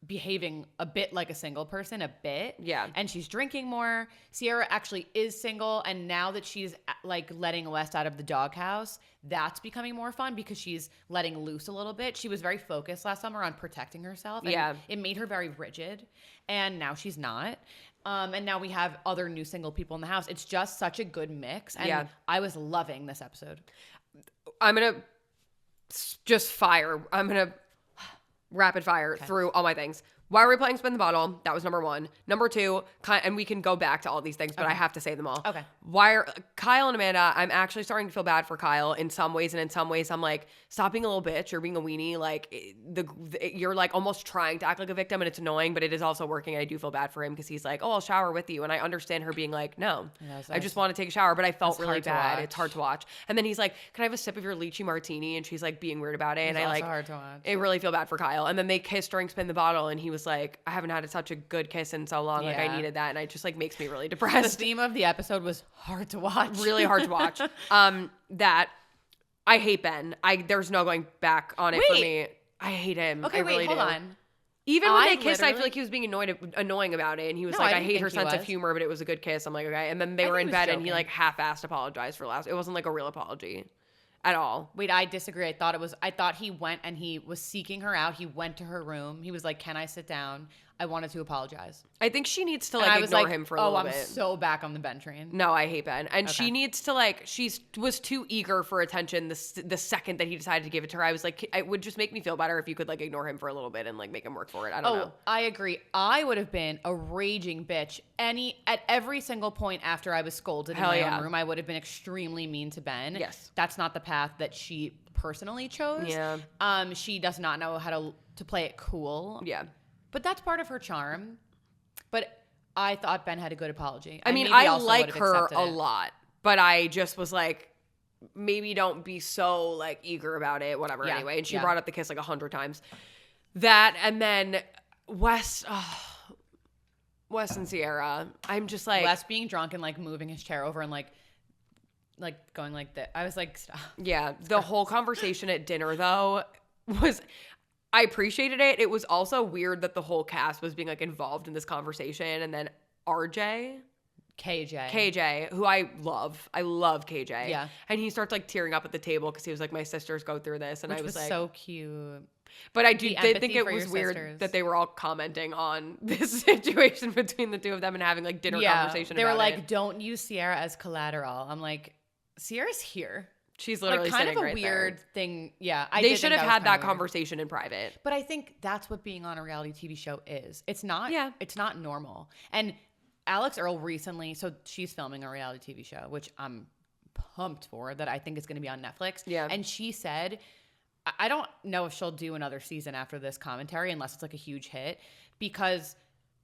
behaving a bit like a single person, a bit. Yeah. And she's drinking more. Sierra actually is single, and now that she's like letting West out of the doghouse, that's becoming more fun because she's letting loose a little bit. She was very focused last summer on protecting herself. And it made her very rigid, and now she's not. And now we have other new single people in the house. It's just such a good mix, and I was loving this episode. I'm gonna just fire. I'm gonna rapid fire through all my things. Why are we playing Spin the Bottle? That was number 1. Number 2, and we can go back to all these things, but I have to say them all. Okay. Why are Kyle and Amanda, I'm actually starting to feel bad for Kyle in some ways, and in some ways I'm like, stop being a little bitch or being a weenie. Like, you're like almost trying to act like a victim, and it's annoying, but it is also working, and I do feel bad for him because he's like, oh, I'll shower with you, and I understand her being like, no, I just want to take a shower, but I felt really bad. It's hard to watch. And then he's like, can I have a sip of your lychee martini? And she's like being weird about it, and I like, hard to watch. I really feel bad for Kyle. And then they kissed during Spin the Bottle, and he was like, I haven't had such a good kiss in so long. Like, I needed that. And it just like makes me really depressed. The theme of the episode was hard to watch. Really hard to watch. That I hate Ben. There's no going back on it for me. I hate him. Okay, hold on. Even when they kissed, I feel like he was being annoying about it. And he was like, I hate her sense of humor, but it was a good kiss. I'm like, okay. And then they were in bed and he like half-assed apologized for last. It wasn't like a real apology at all. Wait, I disagree. I thought he went and he was seeking her out. He went to her room. He was like, can I sit down? I wanted to apologize. I think she needs to like ignore him for a little bit. I'm so back on the Ben train. No, I hate Ben. And she needs to like, she was too eager for attention the second that he decided to give it to her. I was like, it would just make me feel better if you could like ignore him for a little bit and like make him work for it. I don't know. I agree. I would have been a raging bitch at every single point after I was scolded in my own room. I would have been extremely mean to Ben. Yes. That's not the path that she personally chose. Yeah. She does not know how to play it cool. Yeah. But that's part of her charm. But I thought Ben had a good apology. I mean, I like her a lot, but I just was like, maybe don't be so like eager about it, whatever. Yeah. Anyway, and she brought up the kiss like 100 times. That, and then Wes and Sierra. I'm just like, Wes being drunk and like moving his chair over and like going like that. I was like, stop. Yeah, the whole conversation at dinner though was. I appreciated it. It was also weird that the whole cast was being like involved in this conversation. And then KJ, who I love KJ. Yeah. And he starts like tearing up at the table because he was like, my sisters go through this. And Which I was like, so cute. But I did think it was weird that they were all commenting on this situation between the two of them and having like dinner conversation about it. They were like, don't use Sierra as collateral. I'm like, Sierra's here. She's literally like, kind sitting of a right weird there. Thing. Yeah, they should have had that conversation in private. But I think that's what being on a reality TV show is. It's not. Yeah. It's not normal. And Alex Earle recently, so she's filming a reality TV show, which I'm pumped for. That I think is going to be on Netflix. Yeah. And she said, I don't know if she'll do another season after this commentary unless it's like a huge hit, because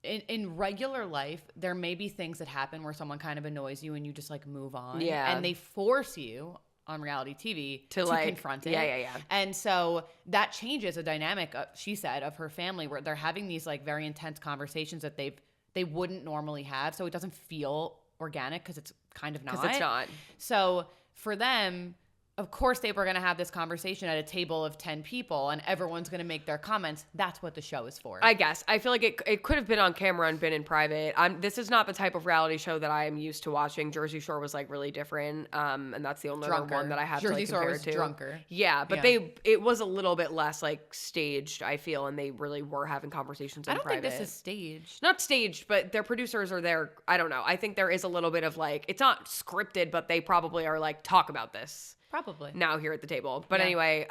in regular life, there may be things that happen where someone kind of annoys you and you just like move on. Yeah. And they force you on reality TV to like, confront it. Yeah. And so that changes a dynamic, she said, of her family where they're having these like very intense conversations that they wouldn't normally have. So it doesn't feel organic because it's kind of not. Because it's not. So for them, of course they were going to have this conversation at a table of 10 people and everyone's going to make their comments. That's what the show is for. I guess. I feel like it could have been on camera and been in private. This is not the type of reality show that I am used to watching. Jersey Shore was like really different. And that's the only other one that I have Jersey to like compare Shore was drunker. Yeah, but it was a little bit less like staged, I feel, and they really were having conversations in private. I don't think this is staged. Not staged, but their producers are there. I don't know. I think there is a little bit of like, it's not scripted, but they probably are like, talk about this. Probably. Now here at the table. But anyway,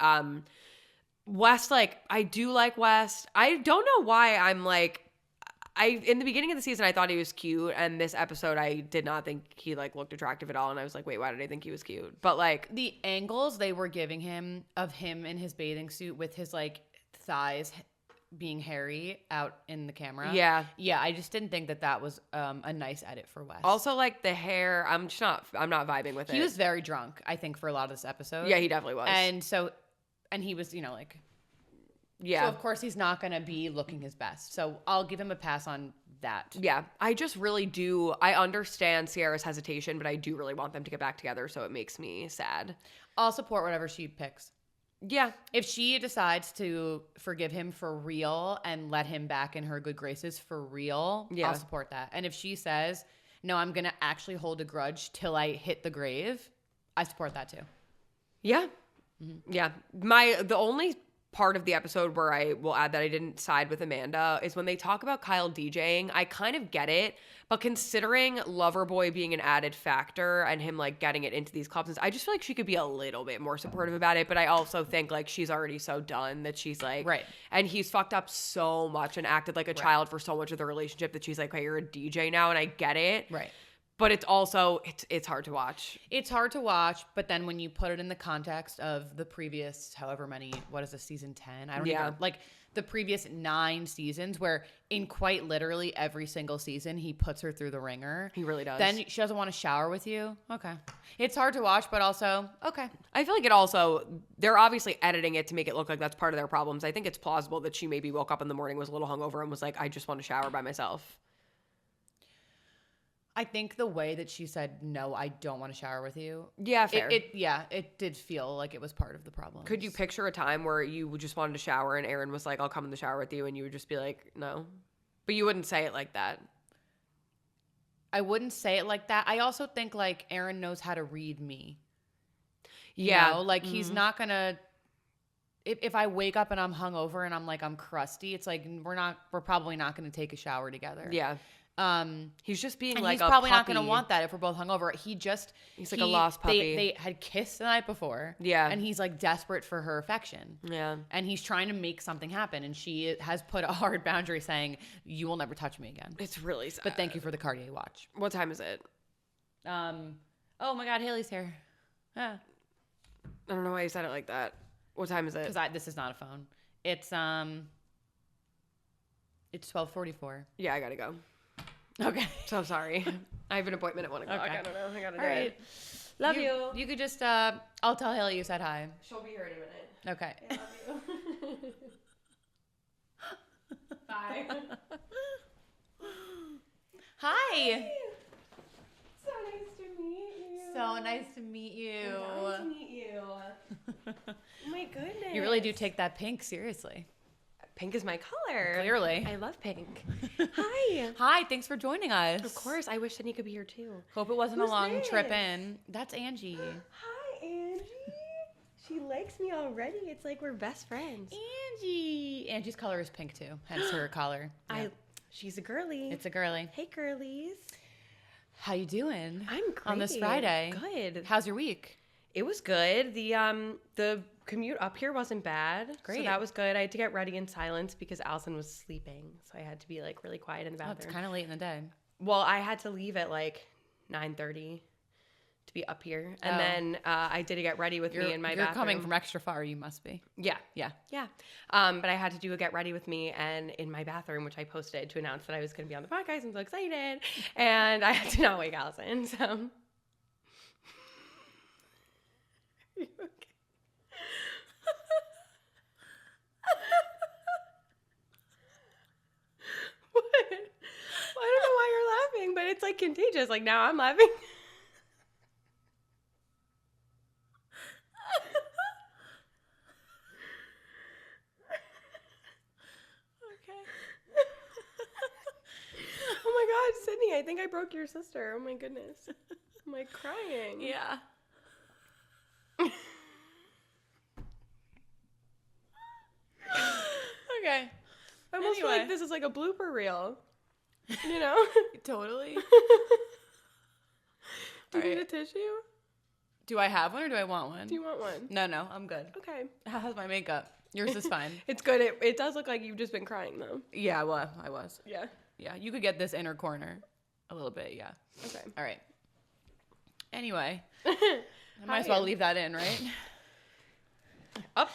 West, like, I do like West. I don't know why I'm like, in the beginning of the season, I thought he was cute. And this episode, I did not think he like looked attractive at all. And I was like, wait, why did I think he was cute? But like. The angles they were giving him of him in his bathing suit with his like thighs being hairy out in the camera. Yeah. I just didn't think that was a nice edit for Wes. Also, like the hair, I'm not vibing with it. He was very drunk, I think, for a lot of this episode. Yeah, he definitely was. And he was, like. Yeah. So of course he's not going to be looking his best. So I'll give him a pass on that. Yeah. I just really do. I understand Sierra's hesitation, but I do really want them to get back together. So it makes me sad. I'll support whatever she picks. Yeah. If she decides to forgive him for real and let him back in her good graces for real, I'll support that. And if she says, no, I'm going to actually hold a grudge till I hit the grave, I support that too. Yeah. Mm-hmm. Yeah. The only part of the episode where I will add that I didn't side with Amanda is when they talk about Kyle DJing. I kind of get it, but considering Loverboy being an added factor and him like getting it into these clubs, I just feel like she could be a little bit more supportive about it. But I also think like she's already so done that she's like, right. And he's fucked up so much and acted like a child for so much of the relationship that she's like, hey, you're a DJ now, and I get it. Right. But it's also, it's hard to watch. It's hard to watch, but then when you put it in the context of the previous, however many, what is this, season 10? I don't even, like, the previous 9 seasons where in quite literally every single season he puts her through the ringer. He really does. Then she doesn't want to shower with you. Okay. It's hard to watch, but also, okay. I feel like it also, they're obviously editing it to make it look like that's part of their problems. I think it's plausible that she maybe woke up in the morning, was a little hungover, and was like, I just want to shower by myself. I think the way that she said, no, I don't want to shower with you. Yeah, fair. It did feel like it was part of the problem. Could you picture a time where you just wanted to shower and Aaron was like, I'll come in the shower with you, and you would just be like, no? But you wouldn't say it like that. I wouldn't say it like that. I also think like Aaron knows how to read me. Yeah. You know? Like he's not going to, if I wake up and I'm hungover and I'm like, I'm crusty, it's like, we're probably not going to take a shower together. Yeah. He's just being and like he's a probably puppy. not going to want that if we're both hungover. He's like a lost puppy. They had kissed the night before. Yeah. And he's like desperate for her affection. Yeah. And he's trying to make something happen. And she has put a hard boundary saying, you will never touch me again. It's really sad. But thank you for the Cartier watch. What time is it? Oh my God, Hailey's here. I don't know why you said it like that. What time is it? Because this is not a phone. It's 12:44. Yeah, I gotta go. Okay. So sorry. I have an appointment at 1 o'clock. Okay. I don't know. I gotta do it. Love you. You could just, I'll tell Hailey you said hi. She'll be here in a minute. Okay. I love you. Bye. Hi. So nice to meet you. So nice to meet you. Nice to meet you. Oh my goodness. You really do take that pink seriously. Pink is my color. Clearly. I love pink. Hi. Hi, thanks for joining us. Of course. I wish Syd Nikki could be here too. Hope it wasn't a long trip in. That's Angie. Hi, Angie. She likes me already. It's like we're best friends. Angie. Angie's color is pink too, hence her collar. Yeah. She's a girly. It's a girly. Hey, girlies. How you doing? I'm great. On this Friday. Good. How's your week? It was good. The commute up here wasn't bad. Great. So that was good. I had to get ready in silence because Allison was sleeping. So I had to be like really quiet in the bathroom. Oh, it's kind of late in the day. Well, I had to leave at like 9:30 to be up here. And then I did get ready with me in my bathroom. You're coming from extra far, you must be. Yeah. Yeah. Yeah. But I had to do a get ready with me and in my bathroom, which I posted to announce that I was going to be on the podcast. I'm so excited. And I had to not wake Allison. So. Are you okay? What? Well, I don't know why you're laughing, but it's like contagious. Like now I'm laughing. Okay. Oh my God, Sydney, I think I broke your sister. Oh my goodness. I'm like crying. Yeah. Okay. I almost feel like this is like a blooper reel. You know? Totally. Do you need a tissue? Do I have one or do I want one? Do you want one? No, I'm good. Okay. How's my makeup? Yours is fine. It's good. It does look like you've just been crying though. Yeah, well, I was. Yeah. Yeah, you could get this inner corner a little bit, yeah. Okay. All right. Anyway, I might as well leave that in, right?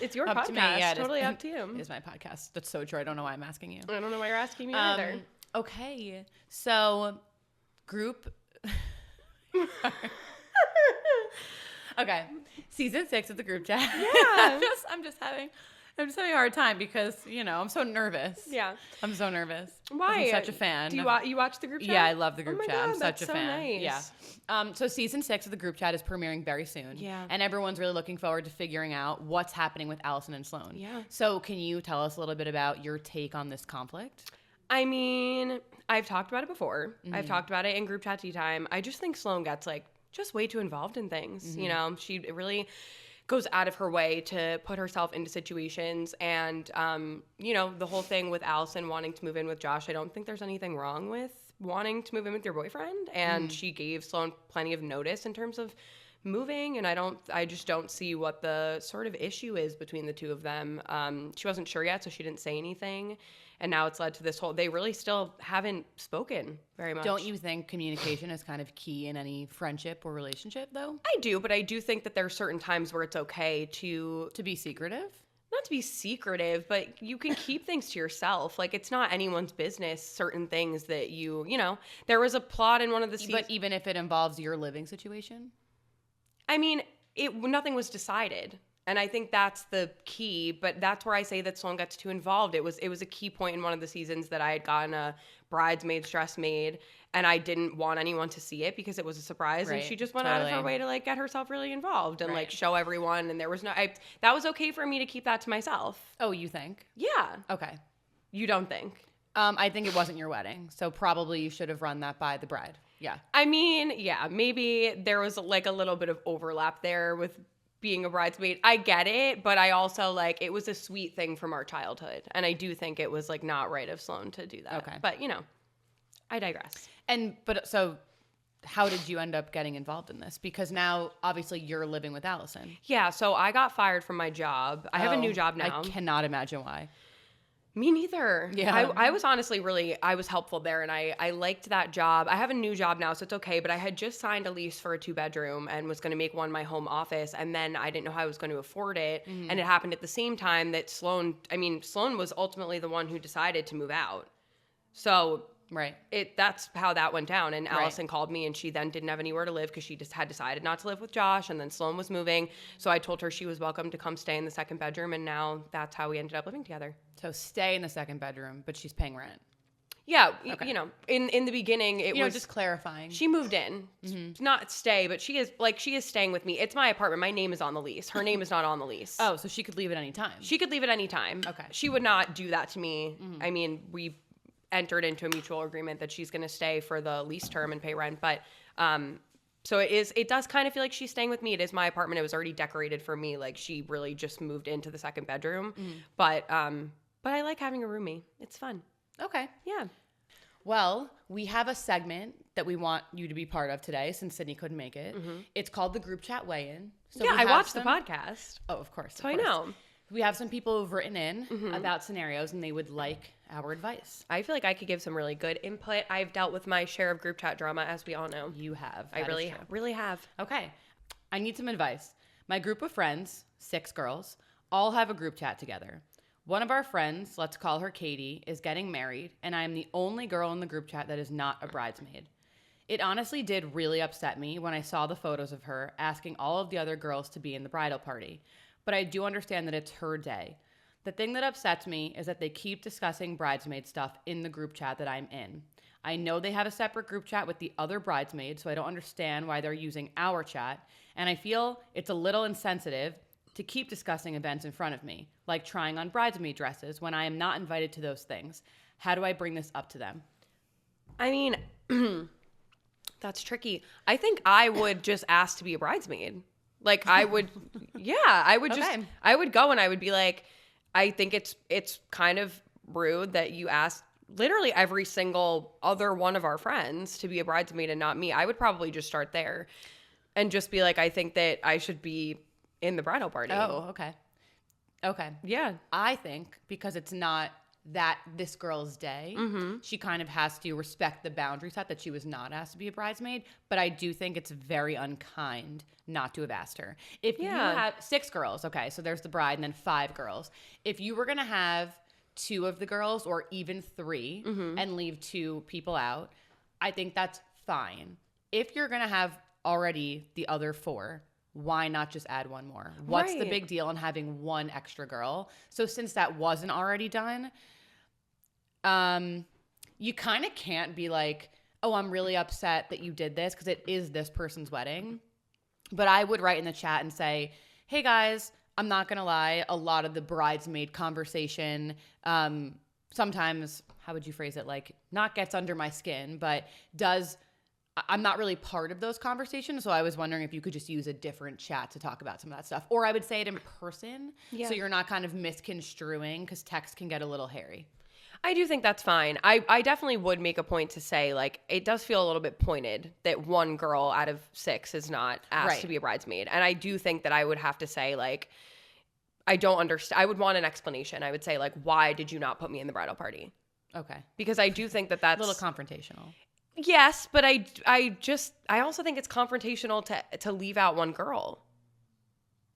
It's your up podcast. To me, yeah, totally up to you. It is my podcast. That's so true. I don't know why I'm asking you. I don't know why you're asking me either. Okay. So, group. Okay. Season 6 of the group chat. Yeah. I'm just having a hard time because, I'm so nervous. Yeah. I'm so nervous. Why? I'm such a fan. Do you watch the group chat? Yeah, I love the group oh my chat. God, I'm such a fan. Nice. Yeah. So season 6 of the group chat is premiering very soon. Yeah. And everyone's really looking forward to figuring out what's happening with Allison and Sloan. Yeah. So can you tell us a little bit about your take on this conflict? I mean, I've talked about it before. Mm-hmm. I've talked about it in group chat tea time. I just think Sloan gets like just way too involved in things. Mm-hmm. She really goes out of her way to put herself into situations. And, the whole thing with Allison wanting to move in with Josh, I don't think there's anything wrong with wanting to move in with your boyfriend. And she gave Sloan plenty of notice in terms of moving, and I just don't see what the sort of issue is between the two of them. She wasn't sure yet, so she didn't say anything. And now it's led to this whole, they really still haven't spoken very much. Don't you think communication is kind of key in any friendship or relationship, though? I do, but I do think that there are certain times where it's okay to be secretive? Not to be secretive, but you can keep things to yourself. Like, it's not anyone's business, certain things that there was a plot in one of the seasons. But even if it involves your living situation? I mean, nothing was decided. And I think that's the key, but that's where I say that Sloan gets too involved. It was a key point in one of the seasons that I had gotten a bridesmaid's dress made, and I didn't want anyone to see it because it was a surprise. Right. And she just went out of her way to like get herself really involved and like show everyone. And there was that was okay for me to keep that to myself. Oh, you think? Yeah. Okay. You don't think? I think it wasn't your wedding, so probably you should have run that by the bride. Yeah. I mean, yeah, maybe there was like a little bit of overlap there with being a bridesmaid. I get it, but I also like it was a sweet thing from our childhood, and I do think it was like not right of Sloan to do that. Okay. But I digress. So how did you end up getting involved in this? Because now obviously you're living with Allison. Yeah, so I got fired from my job. I have a new job now. I cannot imagine why. Me neither. Yeah. I was honestly I was helpful there, and I liked that job. I have a new job now, so it's okay, but I had just signed a lease for a 2-bedroom and was going to make one my home office, and then I didn't know how I was going to afford it, and it happened at the same time that Sloan was ultimately the one who decided to move out. So right. That's how that went down. And Allison called me, and she then didn't have anywhere to live because she just had decided not to live with Josh, and then Sloan was moving. So I told her she was welcome to come stay in the second bedroom, and now that's how we ended up living together. So stay in the second bedroom, but she's paying rent. Yeah, okay. In the beginning, it was just clarifying. She moved in, not stay, but she is staying with me. It's my apartment. My name is on the lease. Her name is not on the lease. Oh, so she could leave at any time. She could leave at any time. Okay. She would not do that to me. I mean, we entered into a mutual agreement that she's going to stay for the lease term and pay rent, but so it does kind of feel like she's staying with me. It is my apartment. It was already decorated for me. Like, she really just moved into the second bedroom. But I like having a roomie. It's fun. Okay. Yeah. Well, we have a segment that we want you to be part of today since Sydney couldn't make it. It's called the Group Chat Weigh-In. So I watched the podcast. Oh, of course. So I know. We have some people who've written in about scenarios, and they would like our advice. I feel like I could give some really good input. I've dealt with my share of group chat drama, as we all know. You have. I really have. Okay. I need some advice. My group of friends, 6 girls, all have a group chat together. One of our friends, let's call her Katie, is getting married, and I am the only girl in the group chat that is not a bridesmaid. It honestly did really upset me when I saw the photos of her asking all of the other girls to be in the bridal party. But I do understand that it's her day. The thing that upsets me is that they keep discussing bridesmaid stuff in the group chat that I'm in. I know they have a separate group chat with the other bridesmaids, so I don't understand why they're using our chat, and I feel it's a little insensitive to keep discussing events in front of me, like trying on bridesmaid dresses when I am not invited to those things. How do I bring this up to them? I mean, that's tricky. I think I would just ask to be a bridesmaid. Like, I would, I would just, I would go and I would be like, I think it's kind of rude that you asked literally every single other one of our friends to be a bridesmaid and not me. I would probably just start there and just be like, I think that I should be in the bridal party. Oh, okay. Okay. Yeah. I think because it's not that this girl's day, she kind of has to respect the boundary set that she was not asked to be a bridesmaid. But I do think it's very unkind not to have asked her. If you have 6 girls, okay, so there's the bride and then 5 girls. If you were going to have 2 of the girls or even 3 and leave 2 people out, I think that's fine. If you're going to have already the other 4, why not just add 1 more? What's the big deal in having 1 extra girl? So since that wasn't already done, you kind of can't be like, oh, I'm really upset that you did this because it is this person's wedding. But I would write in the chat and say, hey guys, I'm not going to lie. A lot of the bridesmaid conversation, sometimes, how would you phrase it? Like, not gets under my skin, but does I'm not really part of those conversations, so I was wondering if you could just use a different chat to talk about some of that stuff. Or I would say it in person, so you're not kind of misconstruing, because text can get a little hairy. I do think that's fine. I definitely would make a point to say, like, it does feel a little bit pointed that one girl out of 6 is not asked to be a bridesmaid. And I do think that I would have to say, like, I don't understand. I would want an explanation. I would say, like, why did you not put me in the bridal party? Okay. Because I do think that that's a little confrontational. Yes, but I also think it's confrontational to leave out one girl.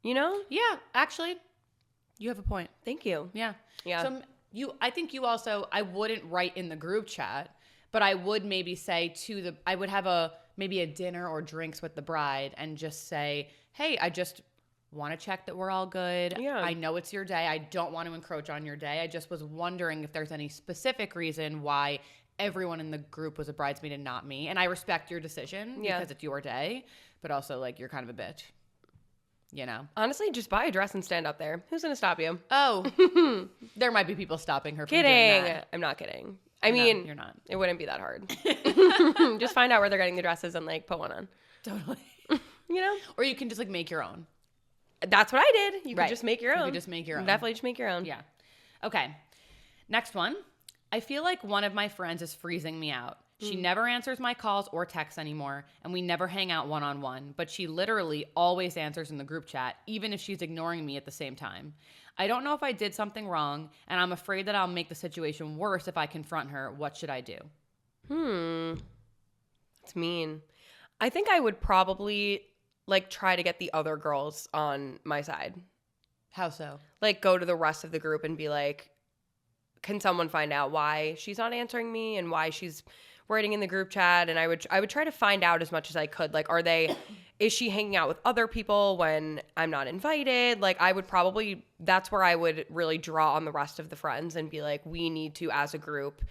You know? Yeah, actually, you have a point. Thank you. Yeah. Yeah. So I think you also, I wouldn't write in the group chat, but I would maybe say I would have maybe a dinner or drinks with the bride and just say, hey, I just want to check that we're all good. Yeah. I know it's your day. I don't want to encroach on your day. I just was wondering if there's any specific reason why everyone in the group was a bridesmaid and not me. And I respect your decision because it's your day, but also, like, you're kind of a bitch. You know? Honestly, just buy a dress and stand up there. Who's going to stop you? Oh, there might be people stopping her from doing that. I'm not kidding. I mean, you're not. It wouldn't be that hard. Just find out where they're getting the dresses and, like, put one on. Totally. You know? Or you can just, like, make your own. That's what I did. You could just make your own. You could just make your own. Definitely just make your own. Yeah. Okay. Next one. I feel like one of my friends is freezing me out. She never answers my calls or texts anymore, and we never hang out one-on-one, but she literally always answers in the group chat, even if she's ignoring me at the same time. I don't know if I did something wrong, and I'm afraid that I'll make the situation worse if I confront her. What should I do? It's mean. I think I would probably, like, try to get the other girls on my side. How so? Like, go to the rest of the group and be like, can someone find out why she's not answering me and why she's writing in the group chat? And I would try to find out as much as I could. Like, is she hanging out with other people when I'm not invited? Like, that's where I would really draw on the rest of the friends and be like, we need to, as a group,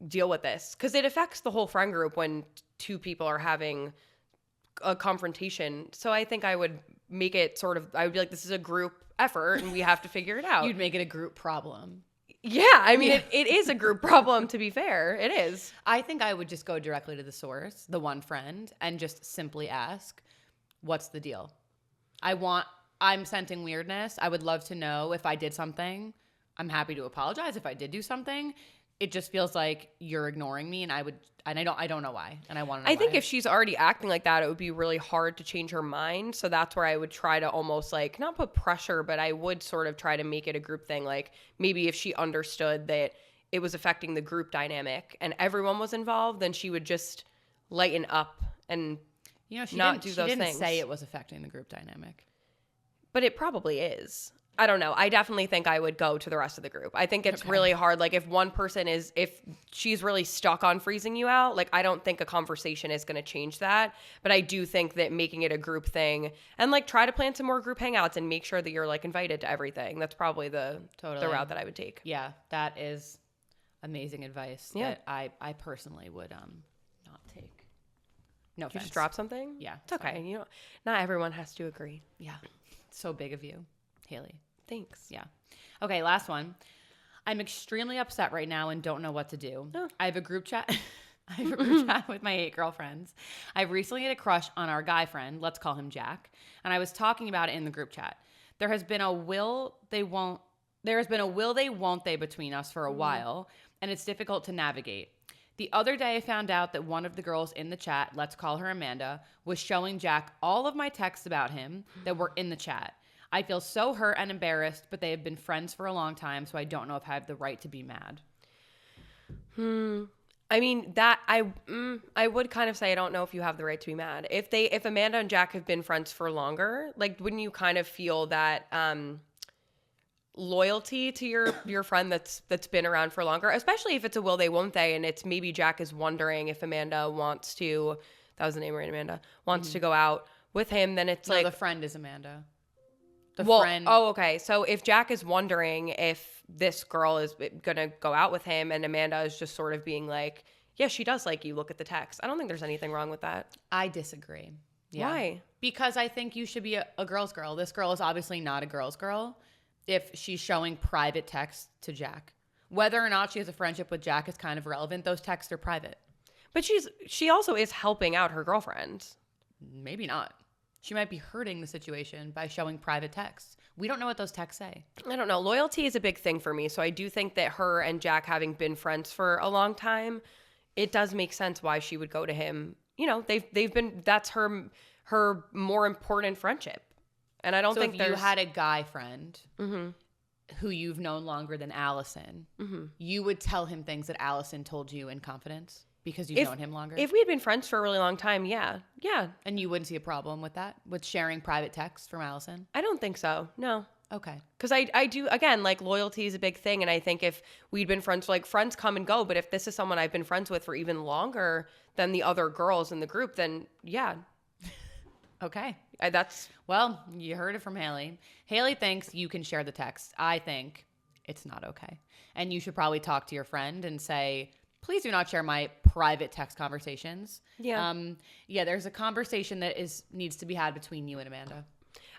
deal with this. Because it affects the whole friend group when 2 people are having a confrontation. So I think I would make it I would be like, this is a group effort and we have to figure it out. You'd make it a group problem. Yeah, I mean, it is a group problem, to be fair. It is. I think I would just go directly to the source, the one friend, and just simply ask, what's the deal? I'm sensing weirdness. I would love to know if I did something. I'm happy to apologize if I did do something. It just feels like you're ignoring me, and I don't know why, and I want to know I think why. if she's already acting like that, it would be really hard to change her mind. So that's where I would try to almost, like, not put pressure, but I would sort of try to make it a group thing. Like, maybe if she understood that it was affecting the group dynamic and everyone was involved, then she would just lighten up and not do those things. She didn't say it was affecting the group dynamic. But it probably is. I don't know. I definitely think I would go to the rest of the group. I think it's really hard. Like, if one person if she's really stuck on freezing you out, like, I don't think a conversation is going to change that. But I do think that making it a group thing and, like, try to plan some more group hangouts and make sure that you're, like, invited to everything. That's probably the route that I would take. Yeah, that is amazing advice that I personally would not take. No offense. You just drop something? Yeah. It's okay. You know, not everyone has to agree. Yeah. So big of you, Hailey. Thanks. Yeah. Okay, last one. I'm extremely upset right now and don't know what to do. Oh. I have a group chat. With my 8 girlfriends. I've recently had a crush on our guy friend. Let's call him Jack. And I was talking about it in the group chat. There has been a will they won't they between us for a while, and it's difficult to navigate. The other day I found out that one of the girls in the chat, let's call her Amanda, was showing Jack all of my texts about him that were in the chat. I feel so hurt and embarrassed, but they have been friends for a long time, so I don't know if I have the right to be mad. I mean, that I would kind of say I don't know if you have the right to be mad. If Amanda and Jack have been friends for longer, like, wouldn't you kind of feel that loyalty to your friend that's been around for longer, especially if it's a will they won't they, and it's maybe Jack is wondering if Amanda wants to, that was the name, right? Amanda wants to go out with him, then it's like the friend is Amanda. Friend. Oh, okay. So if Jack is wondering if this girl is gonna go out with him, and Amanda is just sort of being like, yeah, she does like you, look at the text. I don't think there's anything wrong with that. I disagree. Yeah. Why? Because I think you should be a girl's girl. This girl is obviously not a girl's girl if she's showing private texts to Jack. Whether or not she has a friendship with Jack is kind of irrelevant. Those texts are private. But she also is helping out her girlfriend. Maybe not. She might be hurting the situation by showing private texts. We don't know what those texts say. I don't know. Loyalty is a big thing for me. So I do think that her and Jack having been friends for a long time, it does make sense why she would go to him. You know, they've been, that's her more important friendship. And I don't think if you had a guy friend who you've known longer than Allison, you would tell him things that Allison told you in confidence because you've known him longer? If we had been friends for a really long time, yeah. And you wouldn't see a problem with that? With sharing private texts from Allison? I don't think so. No. Okay. Because I do, again, like loyalty is a big thing. And I think if we'd been friends, like friends come and go. But if this is someone I've been friends with for even longer than the other girls in the group, then yeah. Okay. Well, you heard it from Hailey. Hailey thinks you can share the text. I think it's not okay. And you should probably talk to your friend and say, please do not share my private text conversations. Yeah. There's a conversation that needs to be had between you and Amanda.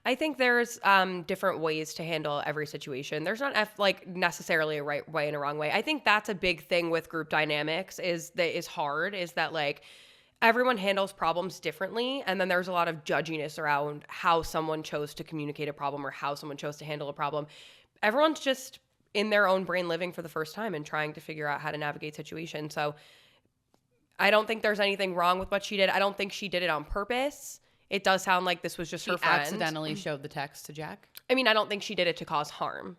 I think there's different ways to handle every situation. There's not necessarily a right way and a wrong way. I think that's a big thing with group dynamics is that like everyone handles problems differently. And then there's a lot of judginess around how someone chose to communicate a problem or how someone chose to handle a problem. Everyone's just in their own brain living for the first time and trying to figure out how to navigate situations. So I don't think there's anything wrong with what she did. I don't think she did it on purpose. It does sound like this was just her friend. She accidentally showed the text to Jack? I mean, I don't think she did it to cause harm.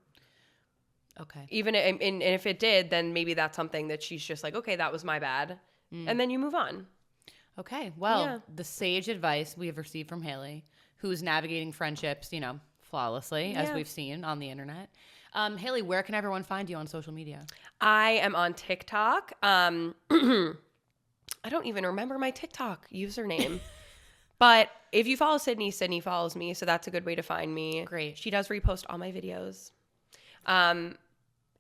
Okay. Even and if it did, then maybe that's something that she's just like, okay, that was my bad. And then you move on. Okay. Well, the sage advice we have received from Hailey, who's navigating friendships, flawlessly, as we've seen on the internet. Hailey, where can everyone find you on social media? I am on TikTok. I don't even remember my TikTok username. But if you follow Sydney, Sydney follows me. So that's a good way to find me. Great. She does repost all my videos. And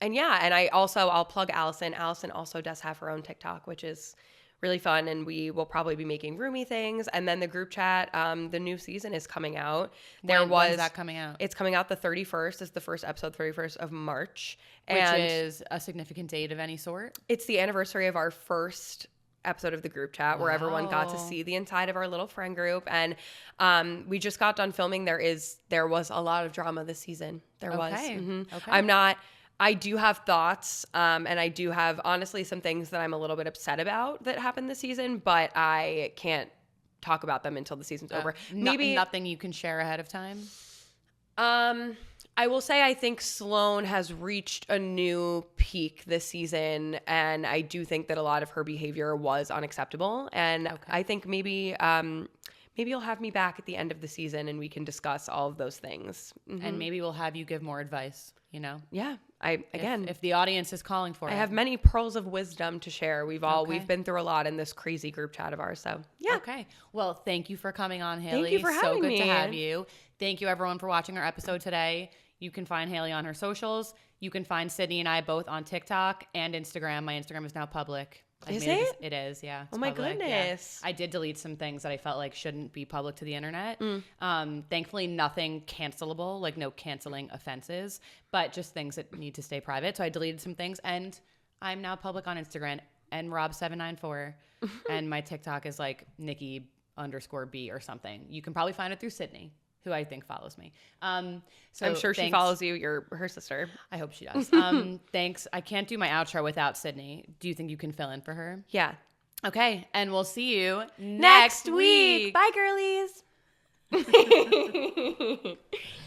I'll plug Allison. Allison also does have her own TikTok, which is really fun. And we will probably be making roomy things. And then the group chat, the new season is coming out. When's that coming out? It's coming out the 31st. It's the first episode, 31st of March. Which is a significant date of any sort? It's the anniversary of our first episode of the group chat where everyone got to see the inside of our little friend group. And we just got done filming. There was a lot of drama this season. There was. Okay. I do have thoughts, and I do have, honestly, some things that I'm a little bit upset about that happened this season, but I can't talk about them until the season's over. Maybe nothing you can share ahead of time? I will say I think Sloane has reached a new peak this season, and I do think that a lot of her behavior was unacceptable. And I think maybe you'll have me back at the end of the season and we can discuss all of those things. And maybe we'll have you give more advice, Yeah. If the audience is calling for it. I have many pearls of wisdom to share. We've been through a lot in this crazy group chat of ours. So yeah. Okay. Well, thank you for coming on, Hailey. Thank you for having me. So good to have you. Thank you everyone for watching our episode today. You can find Hailey on her socials. You can find Sydney and I both on TikTok and Instagram. My Instagram is now public. Is it? It is, yeah. Oh my goodness. Yeah. I did delete some things that I felt like shouldn't be public to the internet. Thankfully, nothing cancelable, like no canceling offenses, but just things that need to stay private. So I deleted some things, and I'm now public on Instagram and Rob794, and my TikTok is like Nikki_B or something. You can probably find it through Sydney, who I think follows me. So I'm sure she follows you. You're her sister. I hope she does. Thanks. I can't do my outro without Sydney. Do you think you can fill in for her? Yeah. Okay. And we'll see you next week. Bye, girlies.